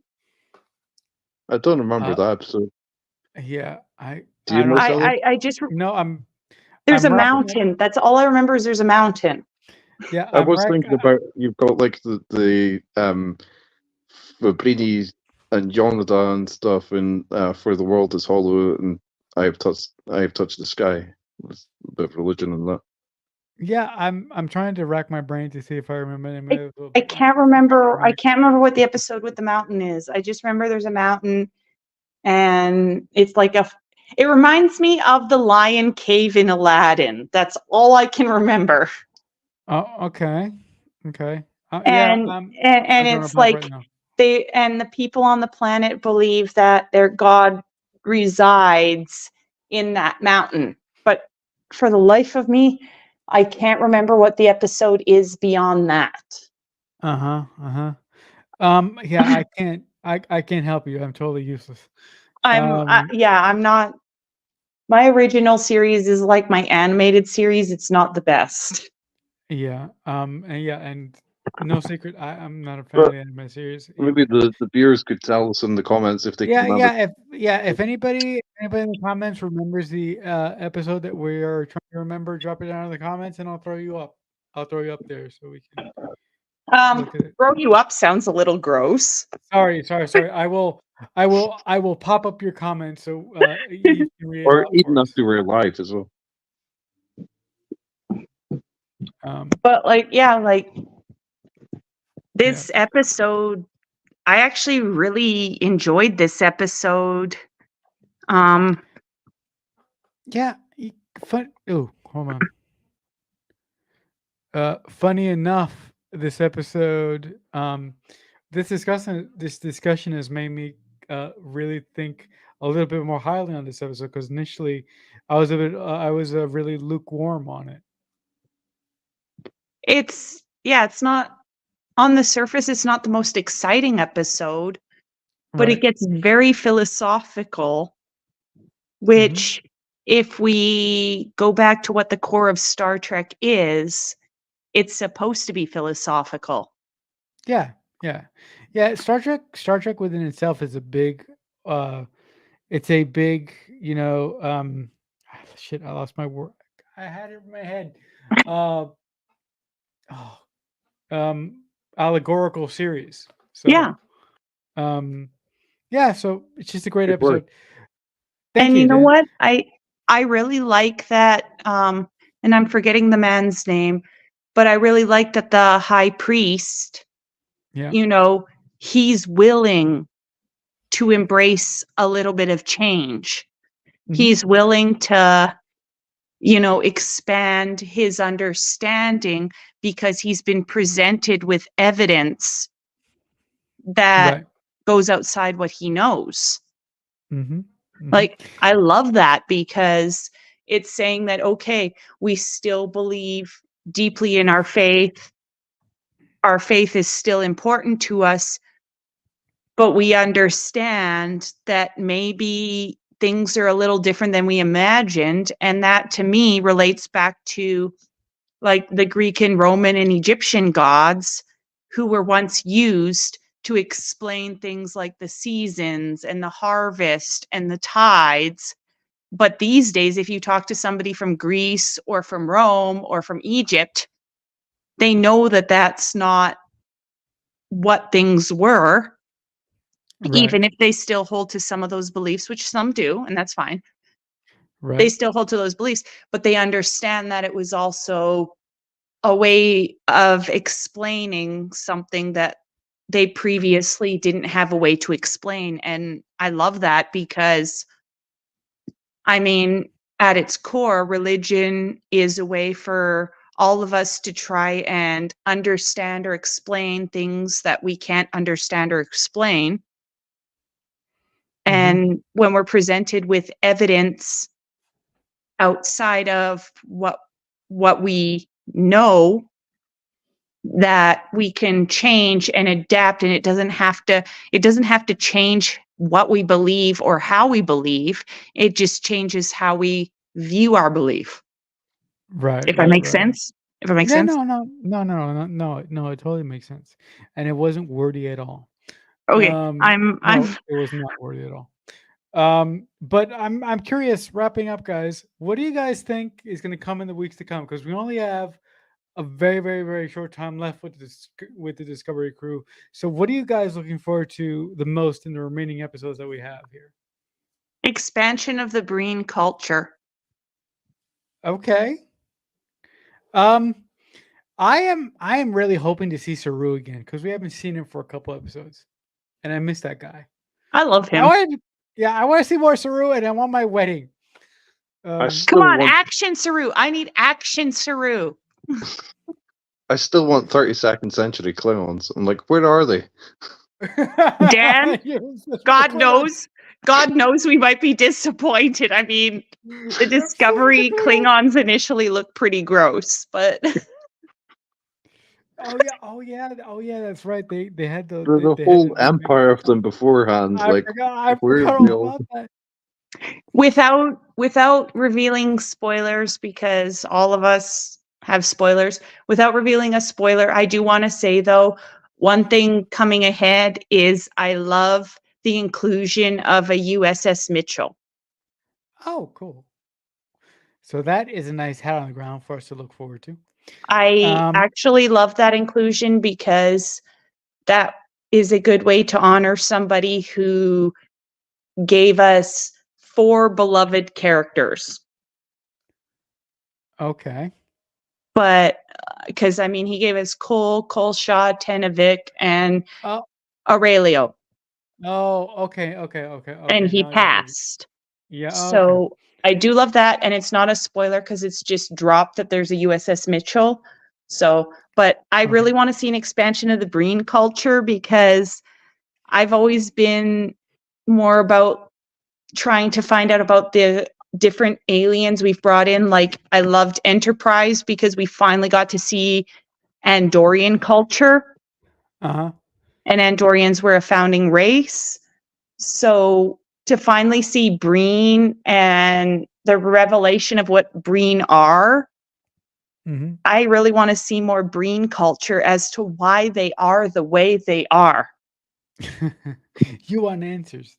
Speaker 3: I don't remember that episode.
Speaker 7: Yeah,
Speaker 3: Do you know, Sally?
Speaker 8: I just
Speaker 7: no,
Speaker 8: there's
Speaker 7: I'm
Speaker 8: a
Speaker 7: racking
Speaker 8: mountain. That's all I remember is there's a mountain.
Speaker 7: Yeah,
Speaker 3: I was thinking about, you've got like the Fabrini and Yonada and stuff, and For the World is Hollow, and I have touched the sky. There's a bit of religion in that.
Speaker 7: Yeah, I'm trying to rack my brain to see if I remember any of
Speaker 8: I can't remember. I can't remember what the episode with the mountain is. I just remember there's a mountain, and it's like it reminds me of the lion cave in Aladdin. That's all I can remember.
Speaker 7: Oh, okay.
Speaker 8: And it's like the people on the planet believe that their God resides in that mountain. But for the life of me, I can't remember what the episode is beyond that.
Speaker 7: Yeah, I can't help you. I'm totally useless.
Speaker 8: I'm not. My original series is like my animated series. It's not the best.
Speaker 7: Yeah. And no secret, I'm not a fan of the anime series.
Speaker 3: Maybe the viewers could tell us in the comments if they can remember.
Speaker 7: If anybody in the comments remembers the episode that we are trying to remember, drop it down in the comments, and I'll throw you up. I'll throw you up there so we can.
Speaker 8: Throw you up sounds a little gross.
Speaker 7: Sorry. I will pop up your comments so you can read
Speaker 3: or even after we're live as well.
Speaker 8: But this episode, I actually really enjoyed this episode.
Speaker 7: Yeah, fun. Oh, hold on. Funny enough, this episode, this discussion has made me really think a little bit more highly on this episode, because initially I was really lukewarm on it.
Speaker 8: It's not on the surface, it's not the most exciting episode, but it gets very philosophical, which if we go back to what the core of Star Trek is, it's supposed to be philosophical.
Speaker 7: Yeah. Star Trek within itself is a big it's a big, shit, I lost my word. I had it in my head. Allegorical series. So, so it's just a great episode.
Speaker 8: And you know what? I really like that, and I'm forgetting the man's name, but I really like that the high priest, he's willing to embrace a little bit of change. Mm-hmm. He's willing to, expand his understanding because he's been presented with evidence that goes outside what he knows.
Speaker 7: Mm-hmm.
Speaker 8: Like, I love that because it's saying that, okay, we still believe deeply in our faith. Our faith is still important to us, but we understand that maybe things are a little different than we imagined. And that, to me, relates back to like the Greek and Roman and Egyptian gods who were once used to explain things like the seasons and the harvest and the tides. But these days, if you talk to somebody from Greece or from Rome or from Egypt, they know that that's not what things were, even if they still hold to some of those beliefs, which some do, and that's fine.
Speaker 7: Right.
Speaker 8: They still hold to those beliefs, but they understand that it was also a way of explaining something that they previously didn't have a way to explain. And I love that because, I mean, at its core, religion is a way for all of us to try and understand or explain things that we can't understand or explain. And when we're presented with evidence outside of what we know, that we can change and adapt, and it doesn't have to change what we believe or how we believe. It just changes how we view our belief.
Speaker 7: Right.
Speaker 8: If that makes sense. If it makes sense.
Speaker 7: No, it totally makes sense. And it wasn't wordy at all.
Speaker 8: Okay.
Speaker 7: No,
Speaker 8: I'm
Speaker 7: it was not wordy at all. But I'm curious, wrapping up, guys, what do you guys think is going to come in the weeks to come? Because we only have a very, very, very short time left with the Discovery crew. So what are you guys looking forward to the most in the remaining episodes that we have here?
Speaker 8: expansion of the Breen culture.
Speaker 7: Okay. I am really hoping to see Saru again because we haven't seen him for a couple episodes, and I miss that guy.
Speaker 8: I love him.
Speaker 7: I want to see more Saru, and I want my wedding.
Speaker 8: Come on, action Saru. I need action Saru.
Speaker 3: I still want 32nd century Klingons. I'm like, where are they?
Speaker 8: Dan, God knows we might be disappointed. I mean, the Discovery Klingons initially looked pretty gross, but
Speaker 7: oh yeah, that's right. They had the
Speaker 3: whole empire of them beforehand.
Speaker 7: I forgot all about that.
Speaker 8: Without revealing spoilers, because all of us have spoilers. Without revealing a spoiler, I do want to say though, one thing coming ahead is I love the inclusion of a USS Mitchell.
Speaker 7: Oh, cool. So that is a nice hat on the ground for us to look forward to.
Speaker 8: I actually love that inclusion because that is a good way to honor somebody who gave us 4 beloved characters.
Speaker 7: Okay.
Speaker 8: But because I mean, he gave us Cole, Shaw, Tenavik, and Aurelio.
Speaker 7: Oh, okay.
Speaker 8: And he passed.
Speaker 7: Yeah.
Speaker 8: So
Speaker 7: okay.
Speaker 8: I do love that, and it's not a spoiler because it's just dropped that there's a USS Mitchell. So, but I really want to see an expansion of the Breen culture because I've always been more about trying to find out about the different aliens we've brought in. Like I loved Enterprise because we finally got to see Andorian culture.
Speaker 7: And
Speaker 8: Andorians were a founding race. So to finally see Breen and the revelation of what Breen are, I really want to see more Breen culture as to why they are the way they are.
Speaker 7: You want answers.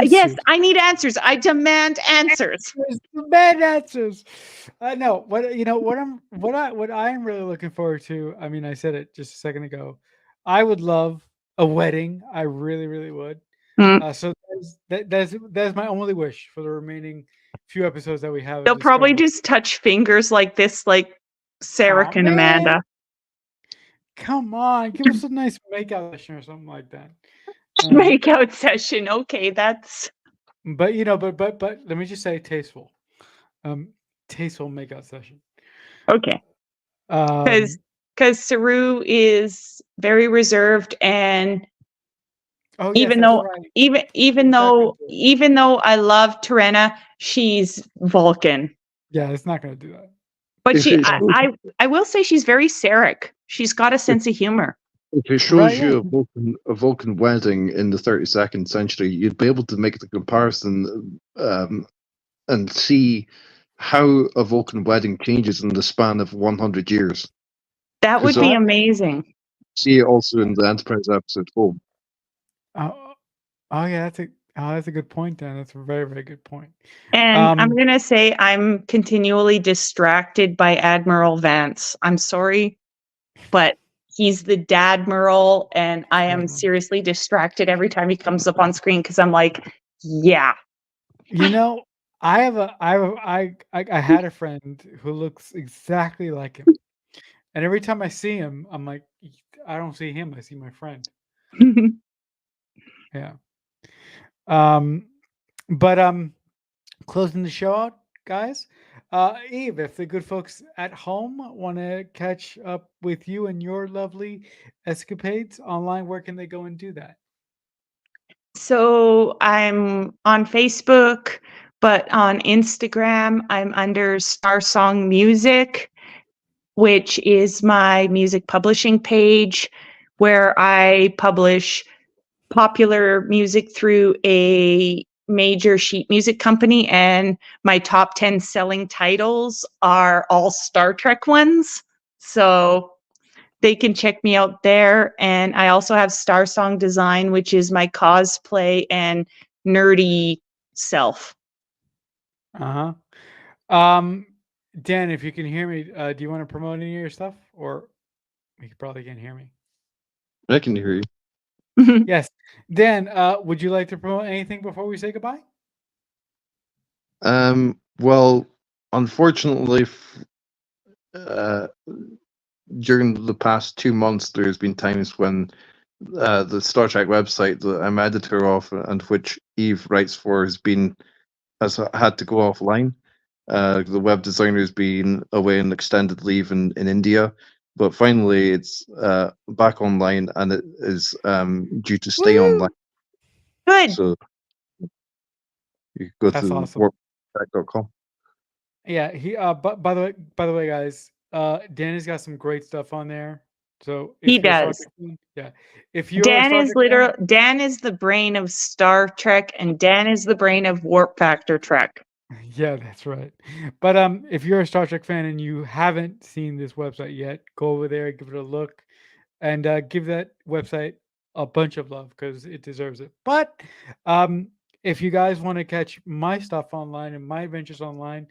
Speaker 8: Yes, I need answers. I demand answers.
Speaker 7: Demand answers. No, what I am really looking forward to. I mean, I said it just a second ago. I would love a wedding. I really, really would. So that's my only wish for the remaining few episodes that we have.
Speaker 8: They'll probably just touch fingers like this, like Sarah and Amanda.
Speaker 7: Come on, give us a nice makeout session or something like that.
Speaker 8: Makeout session, okay, that's.
Speaker 7: But but let me just say tasteful. Tasteful makeout session.
Speaker 8: Okay. Because Saru is very reserved, and even though I love Terena, she's Vulcan.
Speaker 7: Yeah, it's not going to do that.
Speaker 8: But I will say she's very Sarek. She's got a sense of humor.
Speaker 3: If it shows you a Vulcan wedding in the 32nd century, you'd be able to make the comparison and see how a Vulcan wedding changes in the span of 100 years.
Speaker 8: That would
Speaker 3: 'Cause
Speaker 8: be
Speaker 3: I-
Speaker 8: amazing.
Speaker 3: See it also in the Enterprise episode 4.
Speaker 7: Oh, yeah, that's a good point, Dan. That's a very, very good point.
Speaker 8: And I'm
Speaker 7: Um,
Speaker 8: going to say I'm continually distracted by Admiral Vance. I'm sorry, but he's the Dadmiral, and I am seriously distracted every time he comes up on screen because I'm like, yeah.
Speaker 7: You know, I had a friend who looks exactly like him, and every time I see him, I'm like, I don't see him, I see my friend. Yeah. But closing the show out, guys. Eve, if the good folks at home want to catch up with you and your lovely escapades online, where can they go and do that?
Speaker 8: So I'm on Facebook, but on Instagram, I'm under Star Song Music, which is my music publishing page where I publish popular music through a major sheet music company. And my top 10 selling titles are all Star Trek ones. So they can check me out there. And I also have Star Song Design, which is my cosplay and nerdy self.
Speaker 7: Uh-huh. Dan, if you can hear me, do you want to promote any of your stuff? Or you probably can't hear me.
Speaker 3: I can hear you.
Speaker 7: Yes. Dan, would you like to promote anything before we say goodbye?
Speaker 3: Well, unfortunately, during the past 2 months, there's been times when the Star Trek website that I'm editor of and which Eve writes for has had to go offline. The web designer has been away on extended leave in India, but finally it's back online and it is due to stay online.
Speaker 8: Good.
Speaker 3: So you can go
Speaker 7: That's
Speaker 3: to
Speaker 7: awesome.
Speaker 3: warptrack.com.
Speaker 7: Yeah, he but by the way, guys, Dan has got some great stuff on there. So if
Speaker 8: He
Speaker 7: you're a Star
Speaker 8: does.
Speaker 7: Trek fan- yeah. If you're a
Speaker 8: Dan
Speaker 7: Star
Speaker 8: is
Speaker 7: Trek fan-
Speaker 8: Dan is the brain of Star Trek, and Dan is the brain of Warp Factor Trek.
Speaker 7: Yeah, that's right. But if you're a Star Trek fan and you haven't seen this website yet, go over there, give it a look, and give that website a bunch of love because it deserves it. But if you guys want to catch my stuff online and my adventures online,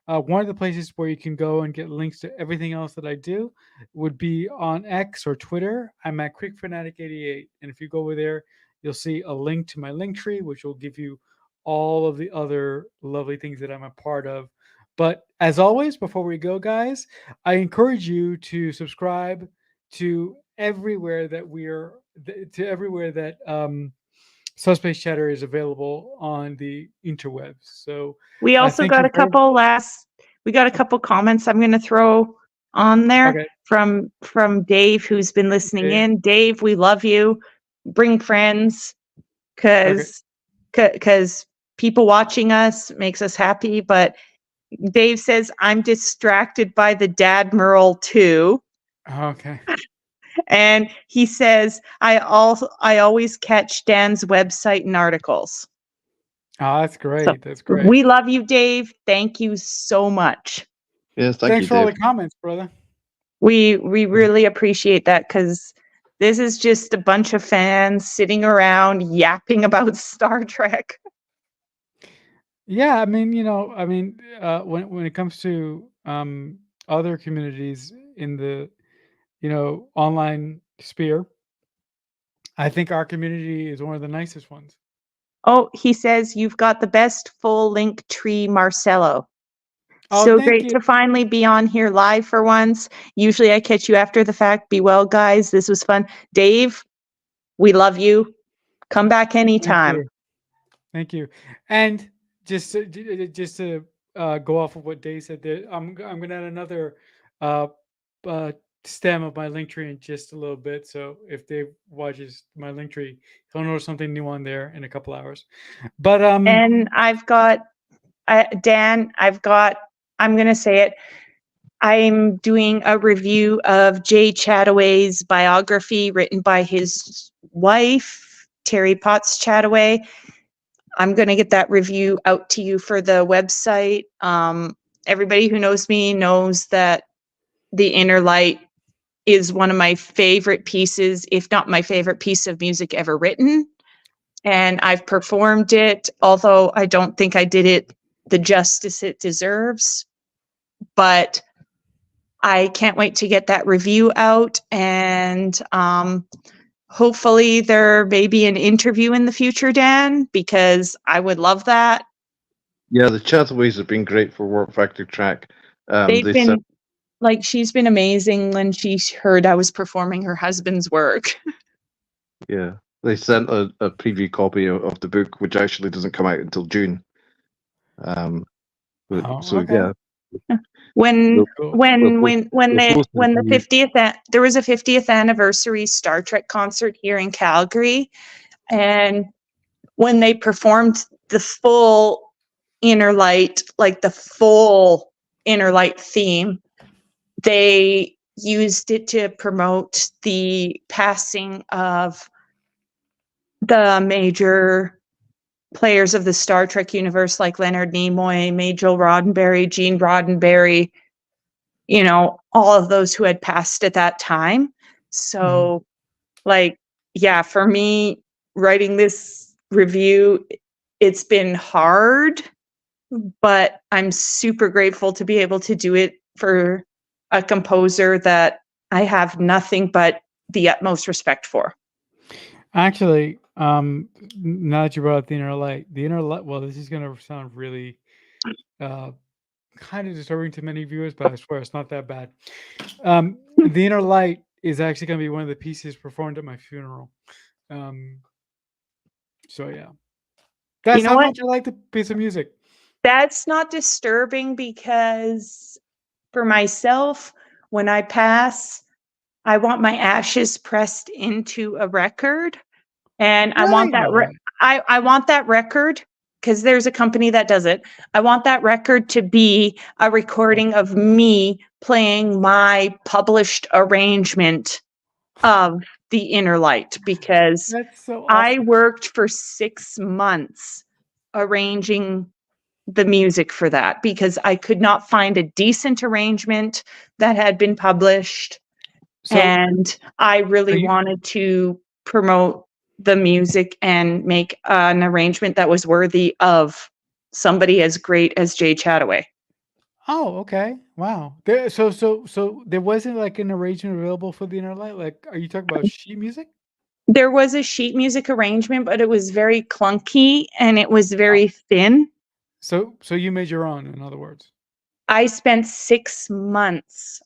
Speaker 7: one of the places where you can go and get links to everything else that I do would be on X or Twitter. I'm at QuickFanatic88, and if you go over there, you'll see a link to my link tree, which will give you all of the other lovely things that I'm a part of. But as always, before we go, guys, I encourage you to subscribe to everywhere that Subspace Chatter is available on the interwebs. So
Speaker 8: We also got a couple comments I'm going to throw on there from Dave, who's been listening in. Dave, we love you. Bring friends, because people watching us makes us happy. But Dave says, I'm distracted by the Dadmiral too.
Speaker 7: Okay.
Speaker 8: And he says, I always catch Dan's website and articles.
Speaker 7: Oh, that's great.
Speaker 8: So
Speaker 7: that's great.
Speaker 8: We love you, Dave. Thank you so much.
Speaker 3: Yes,
Speaker 7: thanks for all the comments, brother.
Speaker 8: We really appreciate that, because this is just a bunch of fans sitting around yapping about Star Trek.
Speaker 7: Yeah, I mean, when it comes to other communities in the online sphere, I think our community is one of the nicest ones.
Speaker 8: Oh, he says you've got the best full link tree, Marcelo.
Speaker 7: Oh,
Speaker 8: so
Speaker 7: thank
Speaker 8: great
Speaker 7: you.
Speaker 8: to finally be on here live for once. Usually I catch you after the fact. Be well, guys. This was fun. Dave, we love you. Come back anytime.
Speaker 7: Thank you. And just to go off of what Dave said, there, I'm going to add another stem of my link tree in just a little bit. So if Dave watches my link tree, he'll notice something new on there in a couple hours. But
Speaker 8: and I've got Dan. I'm going to say it. I'm doing a review of Jay Chataway's biography written by his wife, Terry Potts Chataway. I'm going to get that review out to you for the website. everybody who knows me knows that The Inner Light is one of my favorite pieces, if not my favorite piece of music ever written. And I've performed it, although I don't think I did it the justice it deserves. But I can't wait to get that review out, and hopefully there may be an interview in the future, Dan, because I would love that.
Speaker 3: Yeah, the Chatterways have been great for Warp Factory Track.
Speaker 8: They've
Speaker 3: They
Speaker 8: been
Speaker 3: sent,
Speaker 8: like, she's been amazing when she heard I was performing her husband's work.
Speaker 3: yeah, they sent a preview copy of the book, which actually doesn't come out until June. So
Speaker 7: okay.
Speaker 3: yeah,
Speaker 8: When
Speaker 7: Cool.
Speaker 8: when
Speaker 3: supposed to
Speaker 8: the
Speaker 3: be-
Speaker 8: 50th there was a 50th anniversary Star Trek concert here in Calgary, and when they performed the full Inner Light, like the full Inner Light theme, they used it to promote the passing of the major players of the Star Trek universe, like Leonard Nimoy, Majel Roddenberry, Gene Roddenberry, you know, all of those who had passed at that time. So, like, yeah, for me, writing this review, it's been hard, but I'm super grateful to be able to do it for a composer that I have nothing but the utmost respect for.
Speaker 7: Actually, now that you brought up the Inner Light, well, this is going to sound really kind of disturbing to many viewers, but I swear it's not that bad. The Inner Light is actually going to be one of the pieces performed at my funeral. So yeah, that's
Speaker 8: You know
Speaker 7: how
Speaker 8: what?
Speaker 7: much I like the piece of music.
Speaker 8: That's not disturbing, because for myself, when I pass, I want my ashes pressed into a record, and I want that I want that record, because there's a company that does it. I want that record to be a recording of me playing my published arrangement of The Inner Light, because
Speaker 7: That's so
Speaker 8: I
Speaker 7: awesome.
Speaker 8: worked for 6 months arranging the music for that, because I could not find a decent arrangement that had been published.
Speaker 7: So,
Speaker 8: And I really
Speaker 7: you-
Speaker 8: wanted to promote the music and make an arrangement that was worthy of somebody as great as Jay Chataway.
Speaker 7: oh, okay, wow. So there wasn't like an arrangement available for the Inner Light. Like, are you talking about sheet music?
Speaker 8: There was a sheet music arrangement, but it was very clunky and it was very thin.
Speaker 7: So you made your own, in other words.
Speaker 8: I spent 6 months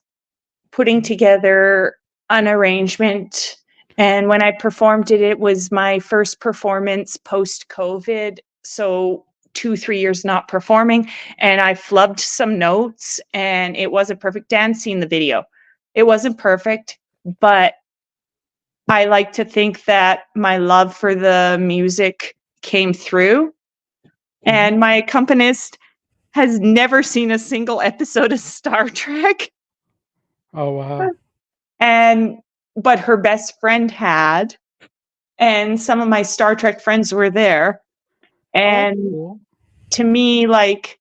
Speaker 8: putting together an arrangement, and when I performed it, it was my first performance post-COVID, so 2-3 years not performing, and I flubbed some notes, and it wasn't perfect. Dan's seen the video. It wasn't perfect, but I like to think that my love for the music came through, and my accompanist has never seen a single episode of Star Trek.
Speaker 7: Oh wow.
Speaker 8: But her best friend had, and some of my Star Trek friends were there. And
Speaker 7: Cool.
Speaker 8: to me, like,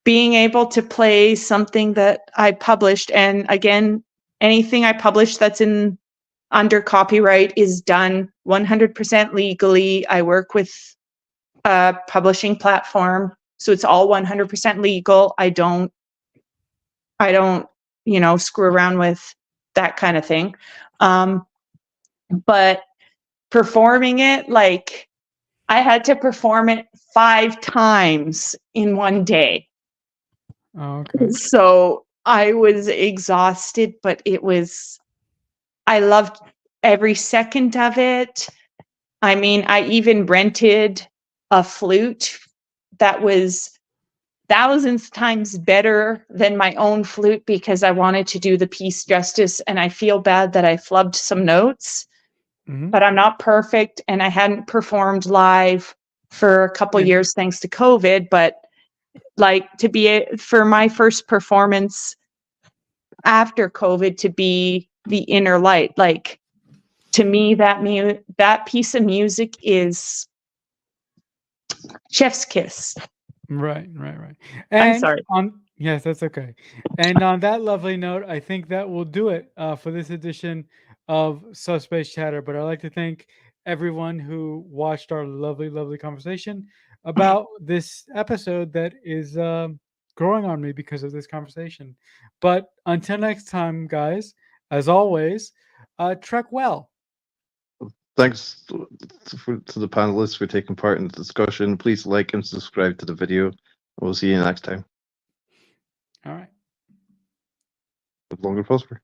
Speaker 8: being able to play something that I published, and again, anything I publish that's under copyright is done 100% legally. I work with a publishing platform, so it's all 100% legal. I don't, screw around with that kind of thing. But performing it, like, I had to perform it 5 times in one day.
Speaker 7: Oh, okay.
Speaker 8: So I was exhausted, but I loved every second of it. I mean, I even rented a flute that was thousands times better than my own flute, because I wanted to do the piece justice, and I feel bad that I flubbed some notes, but I'm not perfect, and I hadn't performed live for a couple years thanks to COVID, but like, for my first performance after COVID to be The Inner Light, like, to me, that piece of music is chef's kiss.
Speaker 7: Right.
Speaker 8: I'm sorry.
Speaker 7: Yes, that's okay. And on that lovely note, I think that will do it for this edition of Subspace Chatter. But I'd like to thank everyone who watched our lovely, lovely conversation about this episode that is growing on me because of this conversation. But until next time, guys, as always, trek well.
Speaker 3: Thanks to the panelists for taking part in the discussion. Please like and subscribe to the video. We'll see you next time.
Speaker 7: All right.
Speaker 3: Live long and prosper.